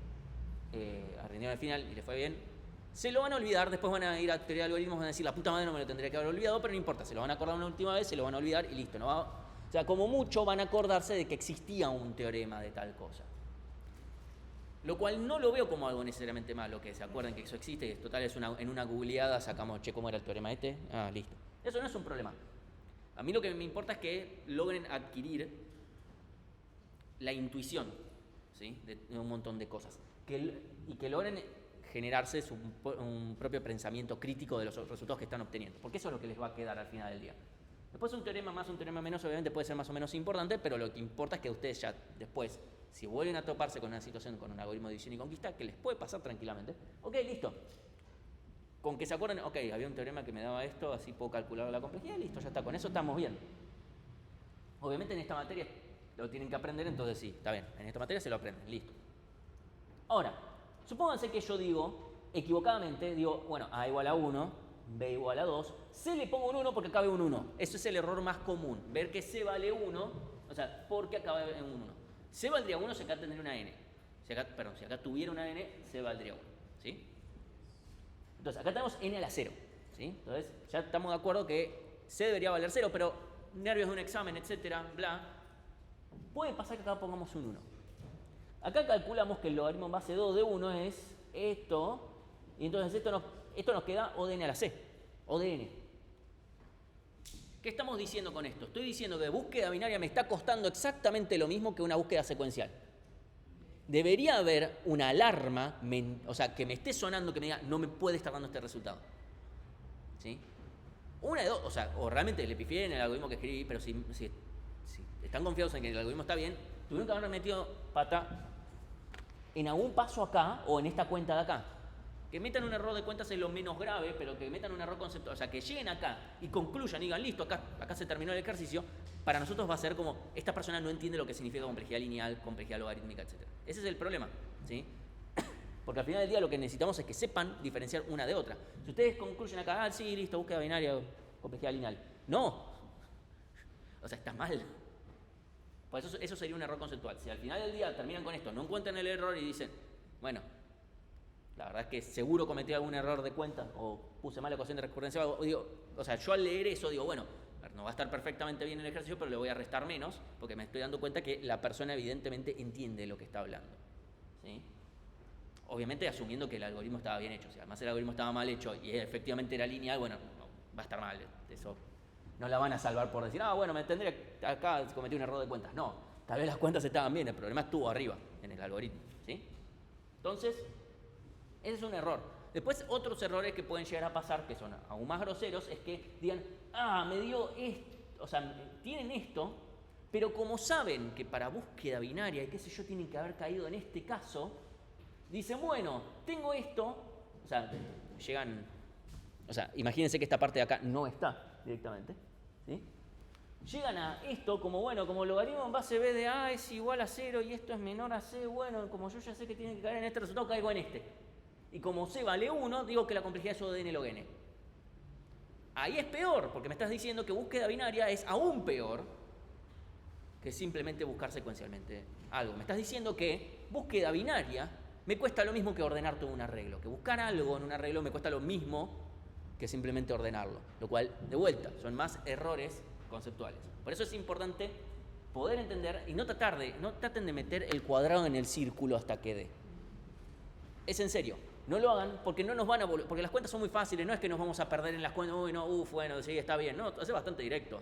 rindieron al final y les fue bien, se lo van a olvidar, después van a ir a teoría de algoritmos, van a decir, la puta madre no me lo tendría que haber olvidado, pero no importa, se lo van a acordar una última vez, se lo van a olvidar y listo. No va, o sea, como mucho van a acordarse de que existía un teorema de tal cosa. Lo cual no lo veo como algo necesariamente malo, que se acuerden que eso existe, y total es en una googleada sacamos, che, ¿cómo era el teorema este? Ah, listo. Eso no es un problema. A mí lo que me importa es que logren adquirir la intuición, ¿sí? de un montón de cosas. Y que logren generarse un propio pensamiento crítico de los resultados que están obteniendo. Porque eso es lo que les va a quedar al final del día. Después un teorema más, un teorema menos, obviamente puede ser más o menos importante, pero lo que importa es que ustedes ya después, si vuelven a toparse con una situación, con un algoritmo de división y conquista, que les puede pasar tranquilamente. Ok, listo. Con que se acuerden, ok, había un teorema que me daba esto, así puedo calcular la complejidad, listo, ya está, con eso estamos bien. Obviamente en esta materia lo tienen que aprender, entonces sí, está bien, en esta materia se lo aprenden, listo. Ahora, supónganse que yo digo, equivocadamente, digo, bueno, A igual a 1, B igual a 2, C le pongo un 1 porque cabe un 1. Eso es el error más común, ver que C vale 1, o sea, porque acaba en un 1. C valdría 1 si acá tendría una N. Si acá tuviera una N, C valdría 1, ¿sí? Entonces, acá tenemos n a la 0, ¿sí? Entonces, ya estamos de acuerdo que C debería valer 0, pero nervios de un examen, etcétera, bla. Puede pasar que acá pongamos un 1. Acá calculamos que el logaritmo en base 2 de 1 es esto, y entonces esto nos queda O de n a la C, O de n. ¿Qué estamos diciendo con esto? Estoy diciendo que búsqueda binaria me está costando exactamente lo mismo que una búsqueda secuencial. Debería haber una alarma, o sea, que me esté sonando, que me diga, no me puede estar dando este resultado. ¿Sí? Una de dos, o sea, o realmente le pifié en el algoritmo que escribí, pero si están confiados en que el algoritmo está bien, tuvieron que haber metido pata en algún paso acá o en esta cuenta de acá. Que metan un error de cuentas es lo menos grave, pero que metan un error conceptual, o sea, que lleguen acá y concluyan, digan, listo, acá se terminó el ejercicio, para nosotros va a ser como, esta persona no entiende lo que significa complejidad lineal, complejidad logarítmica, etc. Ese es el problema, ¿sí? Porque al final del día lo que necesitamos es que sepan diferenciar una de otra. Si ustedes concluyen acá, sí, listo, búsqueda binaria, complejidad lineal. No. O sea, está mal. Por eso sería un error conceptual. Si al final del día terminan con esto, no encuentran el error y dicen, bueno, la verdad es que seguro cometí algún error de cuenta o puse mal la ecuación de recurrencia, o sea, yo al leer eso digo, bueno, no va a estar perfectamente bien el ejercicio, pero le voy a restar menos porque me estoy dando cuenta que la persona evidentemente entiende lo que está hablando, ¿sí? Obviamente asumiendo que el algoritmo estaba bien hecho. Si además el algoritmo estaba mal hecho y efectivamente era lineal, bueno, no, va a estar mal. Eso no la van a salvar por decir, bueno, me tendría acá cometí un error de cuentas. No, tal vez las cuentas estaban bien, el problema estuvo arriba en el algoritmo, ¿sí? Entonces, ese es un error. Después, otros errores que pueden llegar a pasar, que son aún más groseros, es que digan, me dio esto, o sea, tienen esto, pero como saben que para búsqueda binaria y qué sé yo, tienen que haber caído en este caso, dicen, bueno, tengo esto, o sea, llegan, o sea, imagínense que esta parte de acá no está directamente, ¿sí? llegan a esto como, bueno, como logaritmo en base b de a es igual a 0 y esto es menor a c, bueno, como yo ya sé que tiene que caer en este resultado, caigo en este. Y como c vale 1, digo que la complejidad es O de n log n. Ahí es peor, porque me estás diciendo que búsqueda binaria es aún peor que simplemente buscar secuencialmente algo. Me estás diciendo que búsqueda binaria me cuesta lo mismo que ordenar todo un arreglo, que buscar algo en un arreglo me cuesta lo mismo que simplemente ordenarlo, lo cual, de vuelta, son más errores conceptuales. Por eso es importante poder entender y no traten de meter el cuadrado en el círculo hasta que dé. Es en serio, no lo hagan porque no nos van a porque las cuentas son muy fáciles, no es que nos vamos a perder en las cuentas, uy, no, bueno, sí, está bien, no, es bastante directo.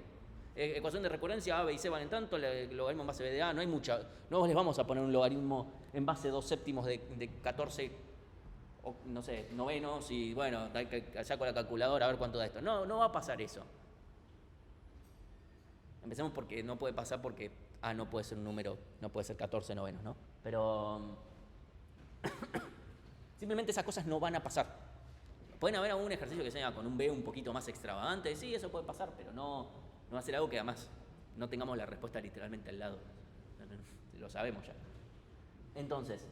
Ecuación de recurrencia, A, B y C valen tanto, el logaritmo en base B de A, no hay mucha, no les vamos a poner un logaritmo en base 2/7 de 14, o, no sé, novenos y bueno, saco la calculadora a ver cuánto da esto. No, no va a pasar eso. Empecemos porque no puede pasar porque A no puede ser un número, no puede ser 14 novenos, ¿no? Pero simplemente esas cosas no van a pasar. Pueden haber algún ejercicio que sea con un B un poquito más extravagante, sí, eso puede pasar, pero no va a ser algo que además no tengamos la respuesta literalmente al lado. Lo sabemos ya. Entonces,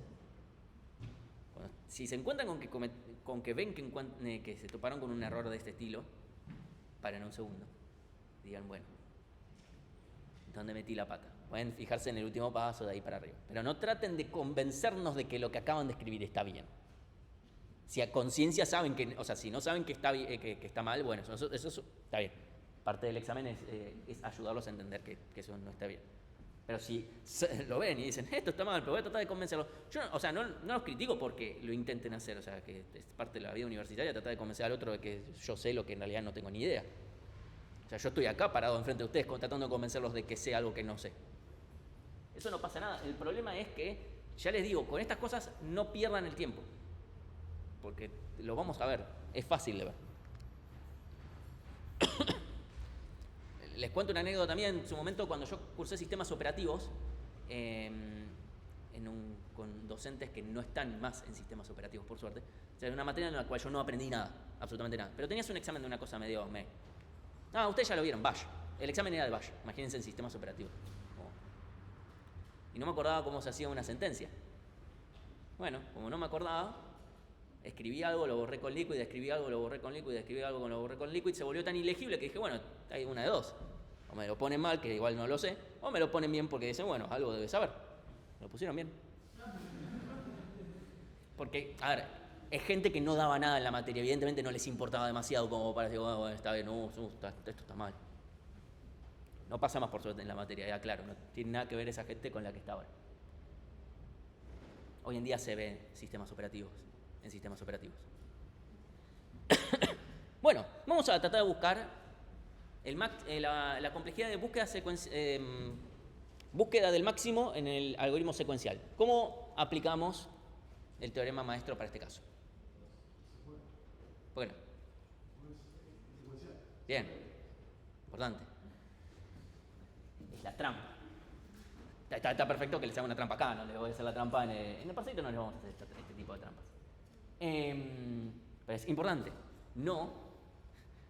si se encuentran con que ven que se toparon con un error de este estilo, paren un segundo. Digan, bueno, ¿dónde metí la pata? Pueden fijarse en el último paso de ahí para arriba. Pero no traten de convencernos de que lo que acaban de escribir está bien. Si a conciencia saben que, o sea, si no saben que está, que está mal, bueno, eso está bien. Parte del examen es ayudarlos a entender que eso no está bien. Pero si lo ven y dicen, esto está mal, pero voy a tratar de convencerlos. Yo, o sea, no los critico porque lo intenten hacer, o sea, que es parte de la vida universitaria, tratar de convencer al otro de que yo sé lo que en realidad no tengo ni idea. O sea, yo estoy acá parado enfrente de ustedes tratando de convencerlos de que sé algo que no sé. Eso no pasa nada. El problema es que, ya les digo, con estas cosas no pierdan el tiempo. Porque lo vamos a ver, es fácil de ver. Les cuento una anécdota también. En su momento, cuando yo cursé sistemas operativos, con docentes que no están más en sistemas operativos, por suerte, o sea, era una materia en la cual yo no aprendí nada, absolutamente nada. Pero tenías un examen de una cosa medio... ustedes ya lo vieron, Bash. El examen era de Bash, imagínense en sistemas operativos. Y no me acordaba cómo se hacía una sentencia. Bueno, como no me acordaba, escribí algo, lo borré con Liquid, escribí algo, lo borré con Liquid, escribí algo, lo borré con Liquid, se volvió tan ilegible que dije, bueno, hay una de dos. O me lo ponen mal, que igual no lo sé, o me lo ponen bien porque dicen, bueno, algo debe saber. Lo pusieron bien. Porque, a ver, es gente que no daba nada en la materia, evidentemente no les importaba demasiado como para decir, bueno, está bien, esto está mal. No pasa más por suerte en la materia, ya claro, no tiene nada que ver esa gente con la que está ahora. Hoy en día se ven sistemas operativos, en sistemas operativos. Bueno, vamos a tratar de buscar la complejidad de búsqueda del máximo en el algoritmo secuencial. ¿Cómo aplicamos el teorema maestro para este caso? Bueno. Bien. Importante. Es la trampa. Está perfecto que les haga una trampa acá, no les voy a hacer la trampa en el parcelito, no les vamos a hacer este tipo de trampas. Pero es importante. No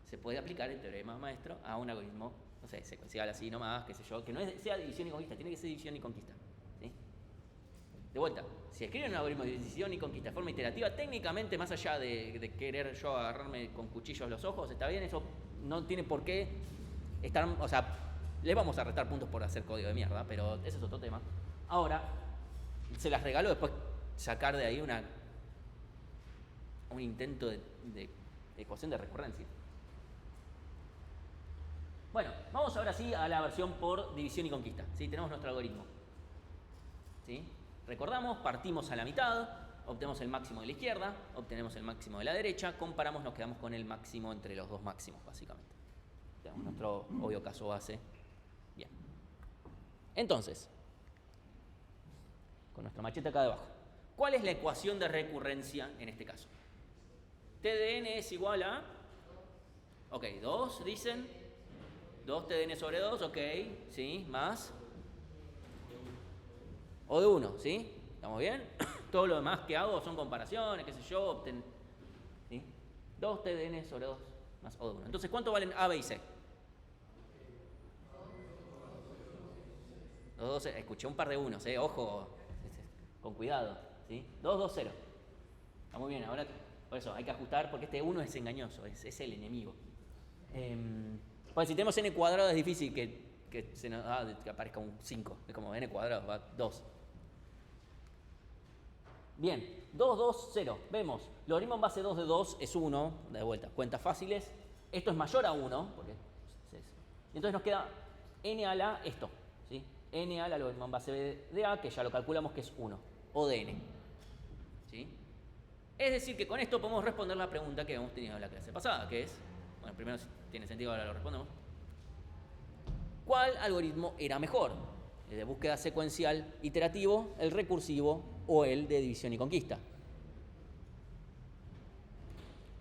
se puede aplicar el teorema maestro a un algoritmo, no sé, secuencial así nomás, qué sé yo, que no sea división y conquista, tiene que ser división y conquista. ¿Sí? De vuelta, si escriben un algoritmo de división y conquista de forma iterativa, técnicamente, más allá de querer yo agarrarme con cuchillos los ojos, está bien, eso no tiene por qué estar, o sea, le vamos a restar puntos por hacer código de mierda, pero ese es otro tema. Ahora, se las regalo después sacar de ahí un intento de ecuación de recurrencia. Bueno, vamos ahora sí a la versión por división y conquista. ¿Sí? Tenemos nuestro algoritmo. ¿Sí? Recordamos, partimos a la mitad, obtenemos el máximo de la izquierda, obtenemos el máximo de la derecha, comparamos, nos quedamos con el máximo entre los dos máximos, básicamente. Tenemos nuestro obvio caso base. Bien. Entonces, con nuestra machete acá debajo, ¿cuál es la ecuación de recurrencia en este caso? TDN es igual a... Ok, 2, dicen... 2 TDN sobre 2, ok, ¿sí? Más. O de 1, ¿sí? ¿Estamos bien? Todo lo demás que hago son comparaciones, qué sé yo, ¿sí? 2 TDN sobre 2 más O de 1. Entonces, ¿cuánto valen A, B y C? 2, 2, 0. Escuché un par de unos, ojo, con cuidado, ¿sí? 2, 2, 0. Está muy bien, ahora por eso hay que ajustar porque este 1 es engañoso, es el enemigo. Pues si tenemos n cuadrado es difícil que aparezca un 5, es como n cuadrado, va 2. Bien, 2, 2, 0. Vemos, logaritmo en base 2 de 2 es 1, de vuelta, cuentas fáciles. Esto es mayor a 1, porque entonces nos queda n a la esto, ¿sí? N a la logaritmo en base de a, que ya lo calculamos que es 1, o de n. ¿Sí? Es decir, que con esto podemos responder la pregunta que hemos tenido en la clase pasada, que es, bueno, primero si tiene sentido, ahora lo respondemos. ¿Cuál algoritmo era mejor? ¿El de búsqueda secuencial iterativo, el recursivo o el de división y conquista?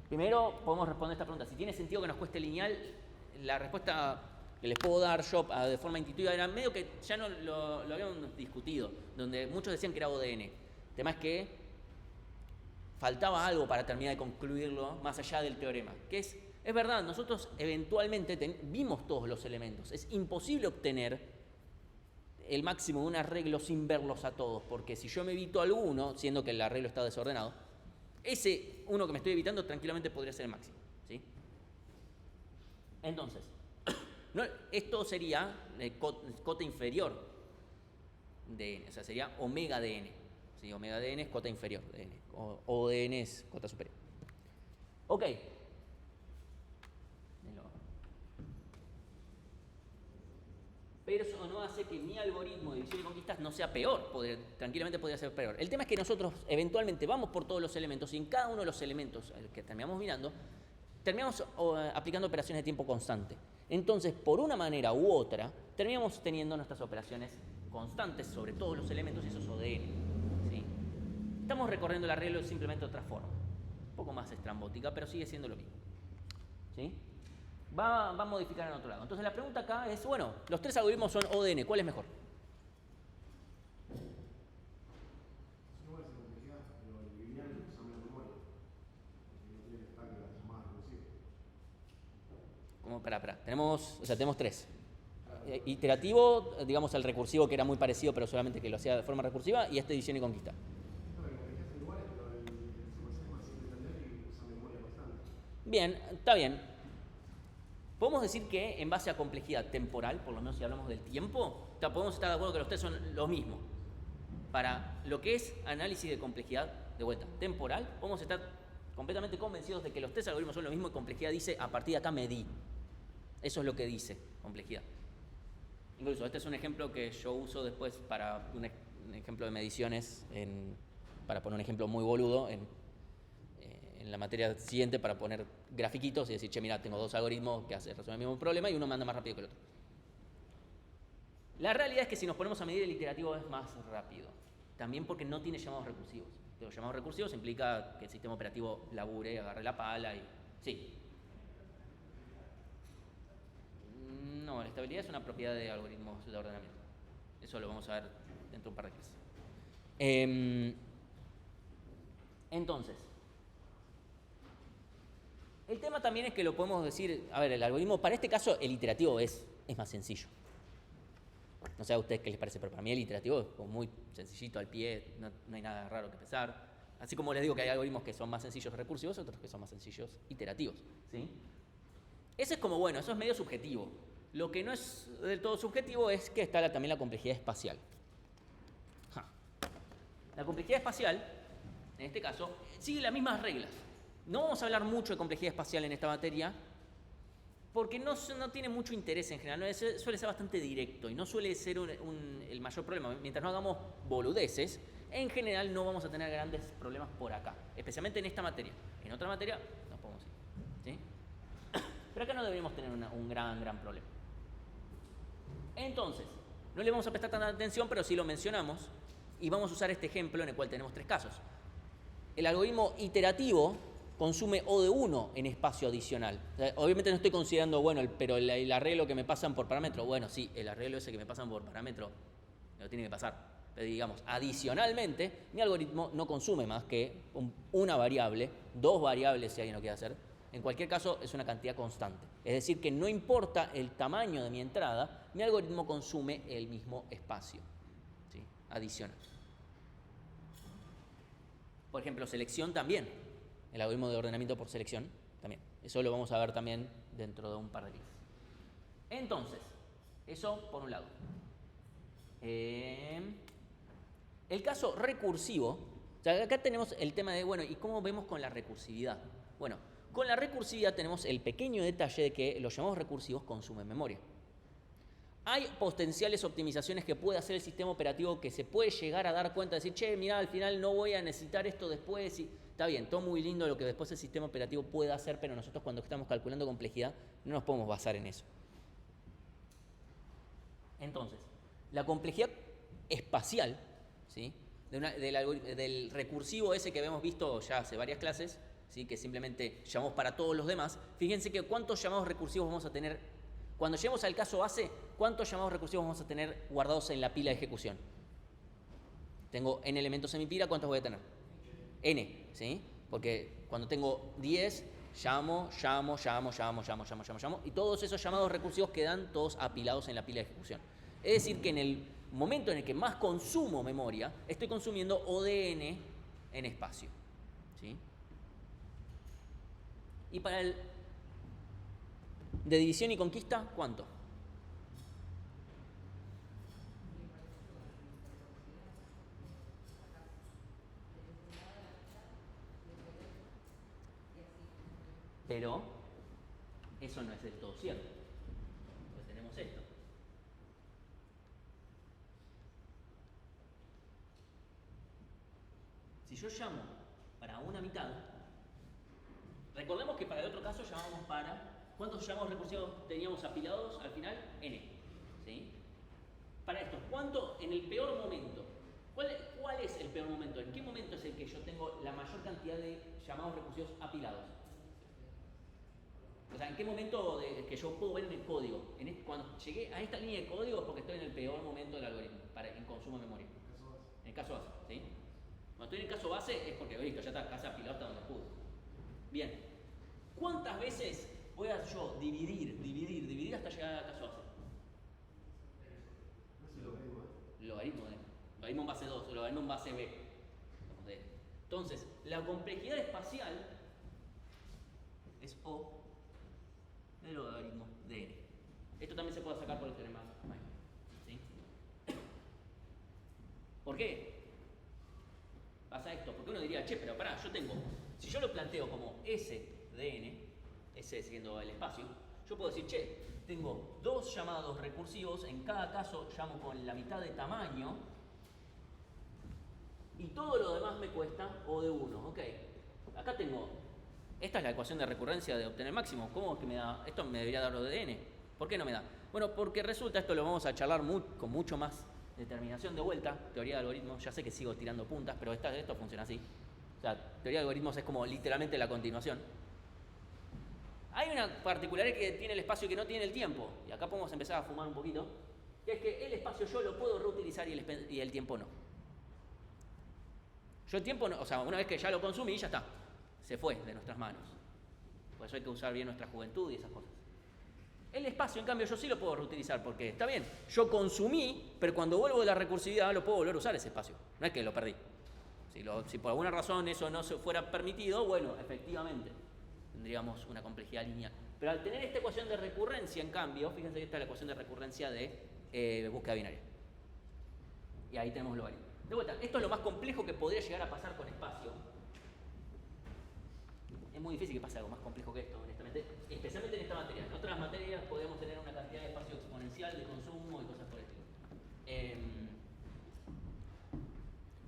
Primero podemos responder esta pregunta. Si tiene sentido que nos cueste lineal, la respuesta que les puedo dar yo de forma intuitiva era medio que ya no lo habíamos discutido, donde muchos decían que era ODN. El tema es que faltaba algo para terminar de concluirlo más allá del teorema, que es verdad, nosotros eventualmente vimos todos los elementos. Es imposible obtener el máximo de un arreglo sin verlos a todos, porque si yo me evito alguno, siendo que el arreglo está desordenado, ese uno que me estoy evitando tranquilamente podría ser el máximo, ¿sí? Entonces, esto sería cota inferior de n, o sea, sería omega de n. ¿Sí? Omega de n es cota inferior de n, o de n es cota superior. Ok. Pero eso no hace que mi algoritmo de división y conquistas no sea peor, tranquilamente podría ser peor. El tema es que nosotros eventualmente vamos por todos los elementos y en cada uno de los elementos que terminamos mirando, terminamos aplicando operaciones de tiempo constante. Entonces, por una manera u otra, terminamos teniendo nuestras operaciones constantes sobre todos los elementos y eso es ODN. ¿Sí? Estamos recorriendo el arreglo simplemente de otra forma, un poco más estrambótica, pero sigue siendo lo mismo. ¿Sí? Va a modificar en otro lado. Entonces la pregunta acá es, bueno, los tres algoritmos son ODN, ¿cuál es mejor? Tenemos tres. Iterativo, digamos el recursivo que era muy parecido, pero solamente que lo hacía de forma recursiva, y este división y conquista. Bien, está bien. Podemos decir que en base a complejidad temporal, por lo menos si hablamos del tiempo, podemos estar de acuerdo que los tres son lo mismo. Para lo que es análisis de complejidad, de vuelta, temporal, podemos estar completamente convencidos de que los tres algoritmos son lo mismo y complejidad dice, a partir de acá medí. Eso es lo que dice complejidad. Incluso este es un ejemplo que yo uso después para un ejemplo de mediciones, para poner un ejemplo muy boludo, en la materia siguiente para poner grafiquitos y decir, che, mira, tengo dos algoritmos que resuelven el mismo problema y uno manda más rápido que el otro. La realidad es que si nos ponemos a medir el iterativo es más rápido. También porque no tiene llamados recursivos. Los llamados recursivos implica que el sistema operativo labure, agarre la pala y... Sí. No, la estabilidad es una propiedad de algoritmos de ordenamiento. Eso lo vamos a ver dentro de un par de clases. Entonces, el tema también es que lo podemos decir, a ver, el algoritmo, para este caso el iterativo es más sencillo. No sé a ustedes qué les parece, pero para mí el iterativo es como muy sencillito al pie, no hay nada raro que pensar. Así como les digo que hay algoritmos que son más sencillos recursivos, otros que son más sencillos iterativos. ¿Sí? Ese es como, bueno, eso es medio subjetivo. Lo que no es del todo subjetivo es que está también la complejidad espacial. La complejidad espacial, en este caso, sigue las mismas reglas. No vamos a hablar mucho de complejidad espacial en esta materia, porque no tiene mucho interés en general, suele ser bastante directo y no suele ser el mayor problema. Mientras no hagamos boludeces, en general no vamos a tener grandes problemas por acá, especialmente en esta materia. En otra materia no podemos ir. ¿Sí? Pero acá no deberíamos tener un gran problema. Entonces, no le vamos a prestar tanta atención, pero sí lo mencionamos y vamos a usar este ejemplo en el cual tenemos tres casos. El algoritmo iterativo consume O de 1 en espacio adicional. O sea, obviamente no estoy considerando, bueno, pero el arreglo que me pasan por parámetro, bueno, sí, el arreglo ese que me pasan por parámetro me lo tiene que pasar. Pero digamos, adicionalmente, mi algoritmo no consume más que una variable, dos variables si alguien lo quiere hacer, En cualquier caso, es una cantidad constante. Es decir, que no importa el tamaño de mi entrada, mi algoritmo consume el mismo espacio, ¿sí? Adicional. Por ejemplo, selección también. El algoritmo de ordenamiento por selección también. Eso lo vamos a ver también dentro de un par de clases. Entonces, eso por un lado. El caso recursivo, o sea, acá tenemos el tema de, bueno, ¿y cómo vemos con la recursividad? Bueno, con la recursividad tenemos el pequeño detalle de que los llamados recursivos consumen memoria. Hay potenciales optimizaciones que puede hacer el sistema operativo que se puede llegar a dar cuenta de decir, che, mira, al final no voy a necesitar esto después. Y está bien, todo muy lindo lo que después el sistema operativo puede hacer, pero nosotros cuando estamos calculando complejidad no nos podemos basar en eso. Entonces, la complejidad espacial, ¿sí? Del recursivo ese que habíamos visto ya hace varias clases, ¿sí? Que simplemente llamamos para todos los demás, fíjense que cuántos llamados recursivos vamos a tener. Cuando lleguemos al caso base, ¿cuántos llamados recursivos vamos a tener guardados en la pila de ejecución? Tengo n elementos en mi pila, ¿cuántos voy a tener? N, ¿sí? Porque cuando tengo 10, llamo, y todos esos llamados recursivos quedan todos apilados en la pila de ejecución. Es decir, que en el momento en el que más consumo memoria, estoy consumiendo O de n en espacio, ¿sí? Y para el de división y conquista, ¿cuánto? Pero eso no es del todo cierto. Pues tenemos esto. Si yo llamo para una mitad, recordemos que para el otro caso llamábamos para... ¿Cuántos llamados recursivos teníamos apilados al final? N. ¿Sí? Para esto, ¿cuánto en el peor momento? ¿Cuál es el peor momento? ¿En qué momento es el que yo tengo la mayor cantidad de llamados recursivos apilados? O sea, ¿en qué momento que yo puedo ver en el código? Cuando llegué a esta línea de código es porque estoy en el peor momento del algoritmo en consumo de memoria. En el caso base, ¿sí? Cuando estoy en el caso base es porque, listo, ya está casi apilado hasta donde pude. Bien. ¿Cuántas veces voy a yo dividir hasta llegar al caso base? Logaritmo de logaritmo en base 2, logaritmo en base b. Entonces, la complejidad espacial es O del logaritmo de n. Esto también se puede sacar por el teorema Maestro, ¿sí? ¿Por qué pasa esto? Porque uno diría, che, pero pará, si yo lo planteo como S de n, S siguiendo el espacio, yo puedo decir, che, tengo dos llamados recursivos, en cada caso llamo con la mitad de tamaño, y todo lo demás me cuesta O de 1, ok. Acá tengo, esta es la ecuación de recurrencia de obtener máximo. ¿Cómo es que me da? Esto me debería dar O de n. ¿Por qué no me da? Bueno, porque resulta, esto lo vamos a charlar con mucho más determinación de vuelta, teoría de algoritmos. Ya sé que sigo tirando puntas, pero esto funciona así. O sea, teoría de algoritmos es como literalmente la continuación. Hay una particularidad que tiene el espacio y que no tiene el tiempo. Y acá podemos empezar a fumar un poquito. Que es que el espacio yo lo puedo reutilizar y el tiempo no. Yo el tiempo no, o sea, una vez que ya lo consumí, ya está. Se fue de nuestras manos. Por eso hay que usar bien nuestra juventud y esas cosas. El espacio, en cambio, yo sí lo puedo reutilizar porque está bien, yo consumí, pero cuando vuelvo de la recursividad lo puedo volver a usar ese espacio. No es que lo perdí. Si por alguna razón eso no se fuera permitido, bueno, efectivamente, tendríamos una complejidad lineal. Pero al tener esta ecuación de recurrencia, en cambio, fíjense que esta es la ecuación de recurrencia de búsqueda binaria. Y ahí tenemos logaritmo. De vuelta, esto es lo más complejo que podría llegar a pasar con espacio. Es muy difícil que pase algo más complejo que esto, honestamente, especialmente en esta materia. En otras materias podemos tener una cantidad de espacio exponencial de consumo y cosas por el estilo.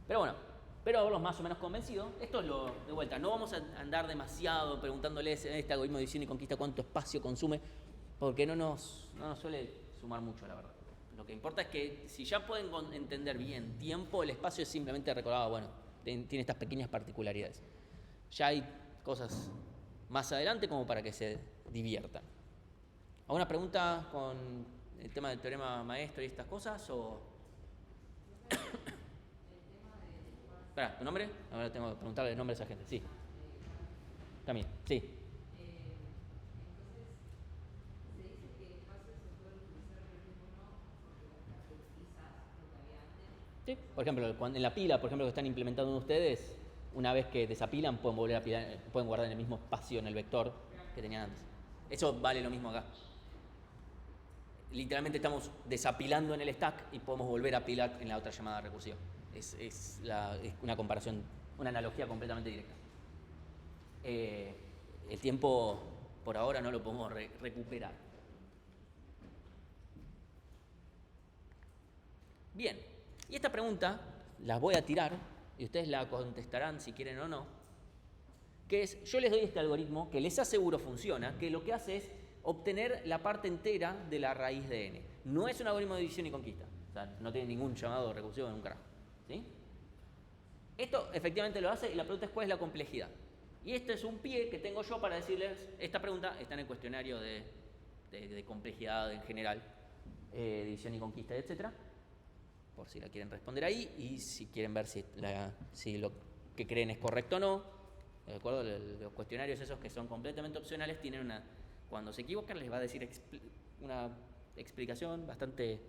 Pero bueno, espero haberlos más o menos convencido. Esto es de vuelta, no vamos a andar demasiado preguntándoles en este algoritmo de división y conquista cuánto espacio consume, porque no nos suele sumar mucho, la verdad. Lo que importa es que si ya pueden entender bien tiempo, el espacio es simplemente recordado, bueno, tiene estas pequeñas particularidades. Ya hay cosas más adelante como para que se diviertan. ¿Alguna pregunta con el tema del teorema maestro y estas cosas? O... Espera, ¿tu nombre? Ahora tengo que preguntarle el nombre a esa gente. Sí. También, sí. ¿Sí? Por ejemplo, en la pila, por ejemplo, que están implementando ustedes, una vez que desapilan, pueden volver a apilar, pueden guardar en el mismo espacio en el vector que tenían antes. Eso vale lo mismo acá. Literalmente estamos desapilando en el stack y podemos volver a apilar en la otra llamada recursiva. Es una comparación, una analogía completamente directa. El tiempo, por ahora, no lo podemos recuperar. Bien, y esta pregunta la voy a tirar y ustedes la contestarán si quieren o no, que es, yo les doy este algoritmo que les aseguro funciona, que lo que hace es obtener la parte entera de la raíz de n. No es un algoritmo de división y conquista, o sea, no tiene ningún llamado recursivo en un carajo, ¿sí? Esto efectivamente lo hace y la pregunta es cuál es la complejidad. Y este es un pie que tengo yo para decirles, esta pregunta está en el cuestionario de complejidad en general, división y conquista, etc. Por si la quieren responder ahí y si quieren ver si lo que creen es correcto o no. ¿De acuerdo? Los cuestionarios esos que son completamente opcionales tienen una... Cuando se equivocan les va a decir una explicación bastante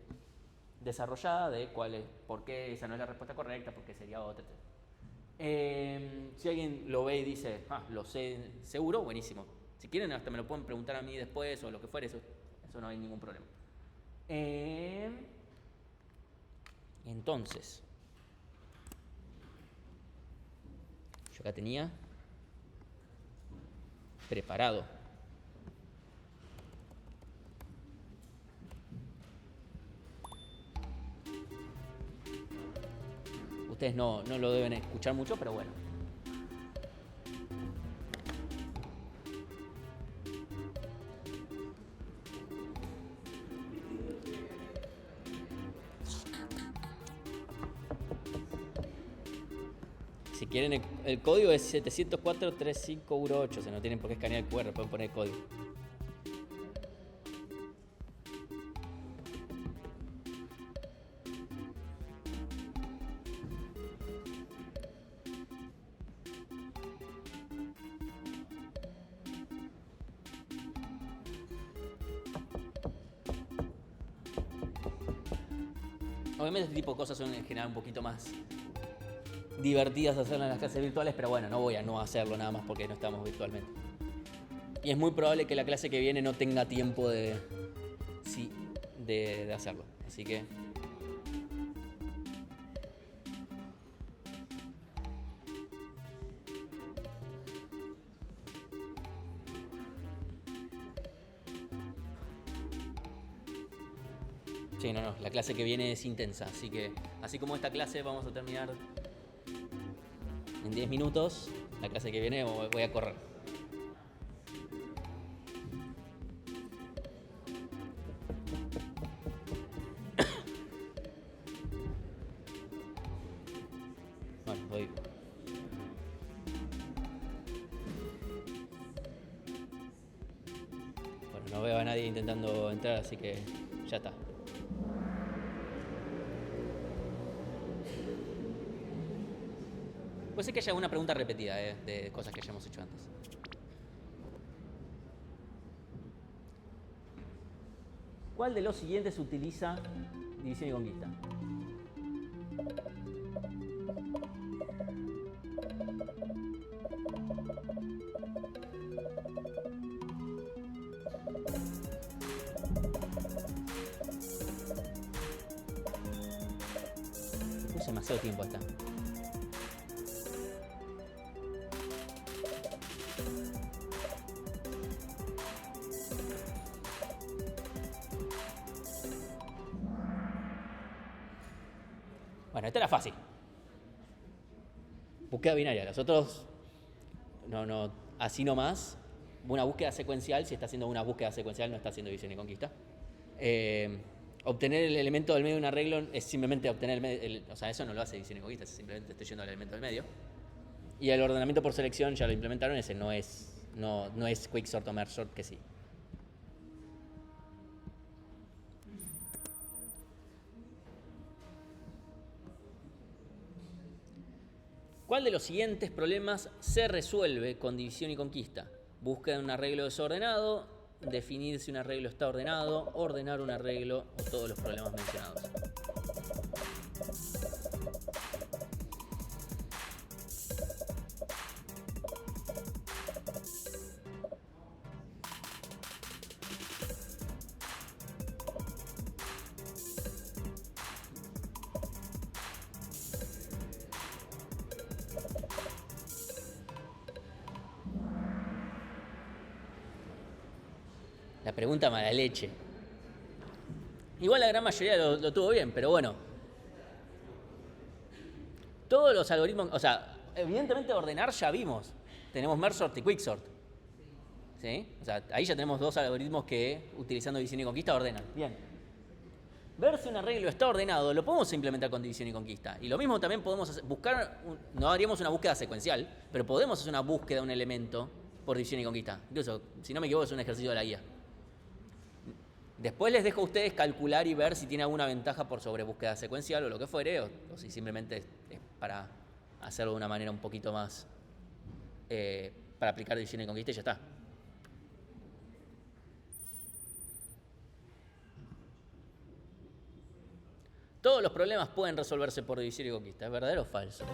desarrollada de por qué esa no es la respuesta correcta, por qué sería otra, etc. Si alguien lo ve y dice, lo sé seguro, buenísimo. Si quieren hasta me lo pueden preguntar a mí después o lo que fuere, eso no hay ningún problema. Entonces, yo acá tenía preparado ustedes no lo deben escuchar mucho, pero bueno. Si quieren, el código es 704-3518, o sea, no tienen por qué escanear el QR, pueden poner el código. Obviamente este tipo de cosas son en general un poquito más divertidas hacerlas en las clases virtuales, pero bueno, no voy a no hacerlo nada más porque no estamos virtualmente. Y es muy probable que la clase que viene no tenga tiempo de hacerlo. Así que... Sí, no, la clase que viene es intensa, así que así como esta clase vamos a terminar en 10 minutos, la clase que viene voy a correr. Bueno, voy. Bueno, no veo a nadie intentando entrar, así que ya está. Puede ser que haya alguna pregunta repetida de cosas que hayamos hecho antes. ¿Cuál de los siguientes utiliza división y conquista? Puse demasiado tiempo esta. Bueno, esta era fácil. Búsqueda binaria. Los otros, no, así nomás. Una búsqueda secuencial, si está haciendo una búsqueda secuencial, no está haciendo división y conquista. Obtener el elemento del medio de un arreglo es simplemente obtener o sea, eso no lo hace división y conquista, simplemente estoy yendo al elemento del medio. Y el ordenamiento por selección ya lo implementaron, ese no es quicksort o merge sort, que sí. ¿Cuál de los siguientes problemas se resuelve con división y conquista? Búsqueda de un arreglo desordenado, definir si un arreglo está ordenado, ordenar un arreglo o todos los problemas mencionados. La pregunta mala leche. Igual la gran mayoría lo tuvo bien, pero bueno. Todos los algoritmos, o sea, evidentemente ordenar ya vimos. Tenemos merge sort y quicksort. ¿Sí? O sea, ahí ya tenemos dos algoritmos que, utilizando división y conquista, ordenan. Bien. Ver si un arreglo está ordenado, lo podemos implementar con división y conquista. Y lo mismo también podemos hacer, no haríamos una búsqueda secuencial, pero podemos hacer una búsqueda de un elemento por división y conquista. Incluso, si no me equivoco, es un ejercicio de la guía. Después les dejo a ustedes calcular y ver si tiene alguna ventaja por sobre búsqueda secuencial o lo que fuere, o si simplemente es para hacerlo de una manera un poquito más, para aplicar división y conquista y ya está. Todos los problemas pueden resolverse por división y conquista. ¿Es verdadero o falso?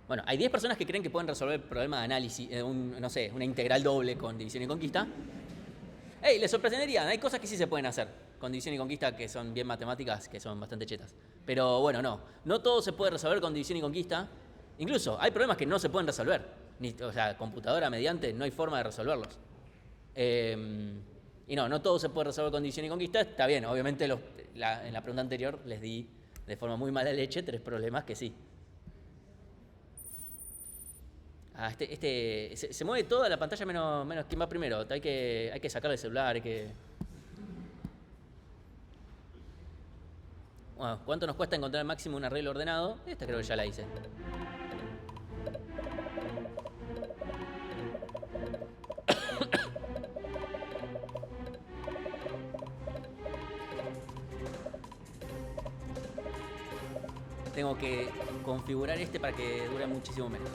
Bueno, hay 10 personas que creen que pueden resolver el problema de análisis, no sé, una integral doble con división y conquista. ¡Ey! Les sorprenderían, hay cosas que sí se pueden hacer con división y conquista que son bien matemáticas, que son bastante chetas. Pero bueno, no todo se puede resolver con división y conquista. Incluso hay problemas que no se pueden resolver. O sea, computadora mediante, no hay forma de resolverlos. Y no todo se puede resolver con división y conquista. Está bien, obviamente en la pregunta anterior les di de forma muy mala leche 3 problemas que sí. Se mueve toda la pantalla menos quién va primero. Hay que sacarle el celular, Bueno, ¿cuánto nos cuesta encontrar al máximo un arreglo ordenado? Esta creo que ya la hice. Tengo que configurar para que dure muchísimo menos.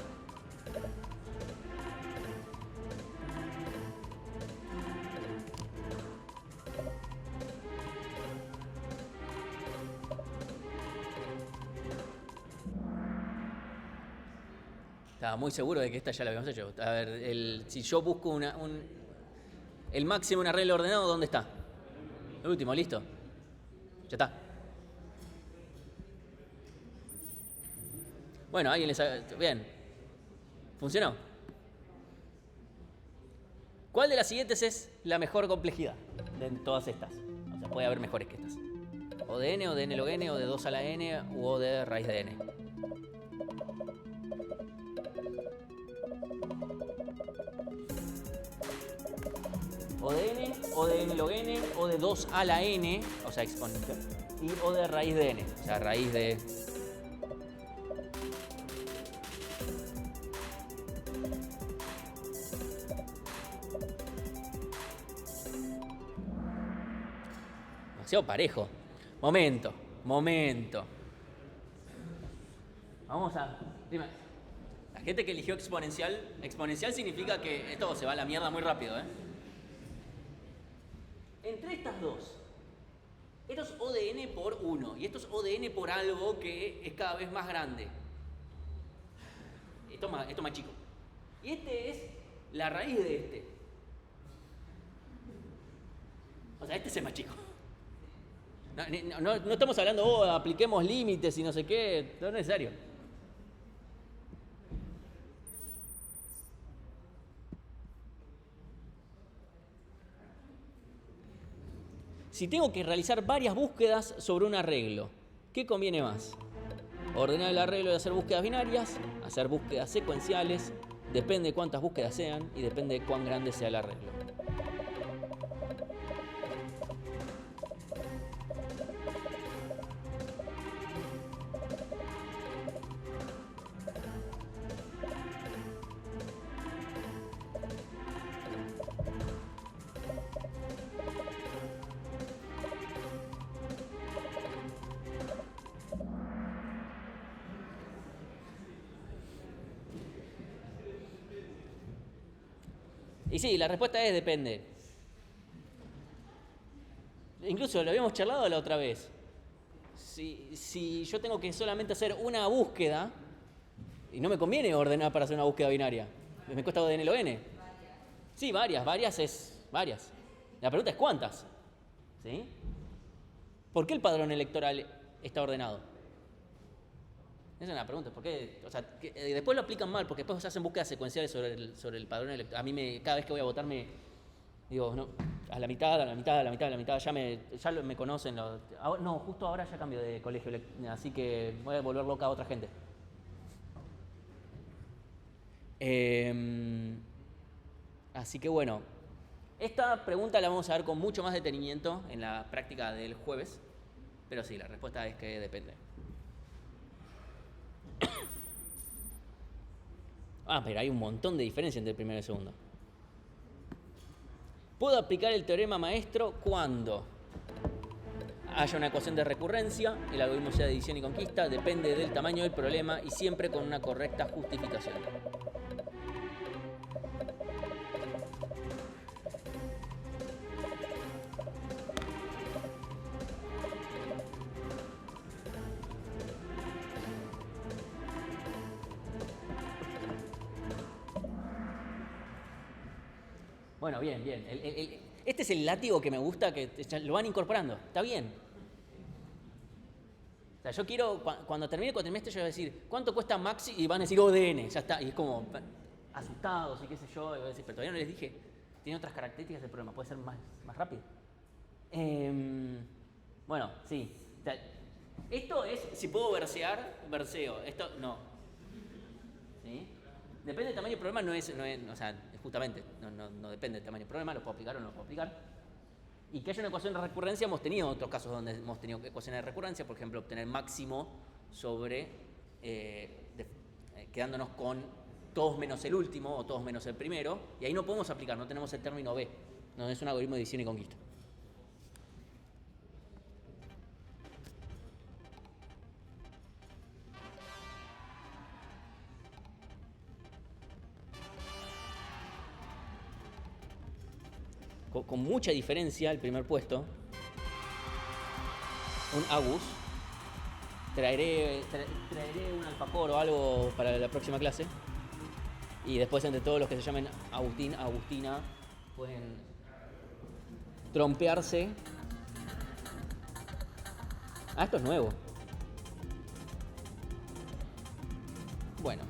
Estaba muy seguro de que esta ya la habíamos hecho. A ver, si yo busco el máximo en arreglo ordenado, ¿dónde está? El último, listo. Ya está. Bueno, alguien les sabe. Bien. ¿Funcionó? ¿Cuál de las siguientes es la mejor complejidad de todas estas? O sea, puede haber mejores que estas. O de n, o de n log n, o de 2 a la n, o de raíz de n. O de n, o de n log n, o de 2 a la n, o sea, exponencial, y o de raíz de n, o sea, raíz de... Demasiado parejo. Momento. Vamos a... Dime. La gente que eligió exponencial significa que esto se va a la mierda muy rápido, ¿eh? Entre estas dos, esto es O de n por 1 y esto es O de n por algo que es cada vez más grande. Esto más chico. Y este es la raíz de este. O sea, este es el más chico. No estamos hablando, apliquemos límites y no sé qué, no es necesario. Si tengo que realizar varias búsquedas sobre un arreglo, ¿qué conviene más? Ordenar el arreglo y hacer búsquedas binarias, hacer búsquedas secuenciales, depende de cuántas búsquedas sean y depende de cuán grande sea el arreglo. Y sí, la respuesta es depende. Incluso lo habíamos charlado la otra vez. Si yo tengo que solamente hacer una búsqueda, Y no me conviene ordenar para hacer una búsqueda binaria. Me cuesta ODN lo N. Sí, varias es varias. La pregunta es ¿cuántas? ¿Sí? ¿Por qué el padrón electoral está ordenado? Esa es una pregunta. ¿Por qué? O sea, después lo aplican mal, porque después se hacen búsquedas secuenciales sobre el padrón electoral. A mí cada vez que voy a votar digo, no, a la mitad, ya me conocen. No, justo ahora ya cambio de colegio, así que voy a volver loca a otra gente. Así que bueno, esta pregunta la vamos a ver con mucho más detenimiento en la práctica del jueves, pero sí, la respuesta es que depende. Pero hay un montón de diferencia entre el primero y el segundo. Puedo aplicar el teorema maestro cuando haya una ecuación de recurrencia, el algoritmo sea de división y conquista, depende del tamaño del problema y siempre con una correcta justificación. Bueno, bien. Este es el látigo que me gusta, que lo van incorporando. Está bien. O sea, yo quiero, cuando termine el cuatrimestre, yo voy a decir, ¿cuánto cuesta Maxi? Y van a decir ODN, ya está. Y es como asustados y qué sé yo. Y voy a decir, pero todavía no les dije, tiene otras características del problema, puede ser más rápido. Bueno, sí. O sea, esto es, si puedo verseo. Esto no. ¿Sí? Depende del tamaño del problema, o sea, justamente, no depende del tamaño del problema, lo puedo aplicar o no lo puedo aplicar. Y que haya una ecuación de recurrencia, hemos tenido otros casos donde hemos tenido ecuaciones de recurrencia, por ejemplo, obtener máximo sobre, quedándonos con todos menos el último o todos menos el primero, y ahí no podemos aplicar, no tenemos el término B, no es un algoritmo de división y conquista. Con mucha diferencia el primer puesto, un Agus. Traeré un alfajor o algo para la próxima clase. Y después entre todos los que se llamen Agustina, pueden trompearse. Esto es nuevo. Bueno.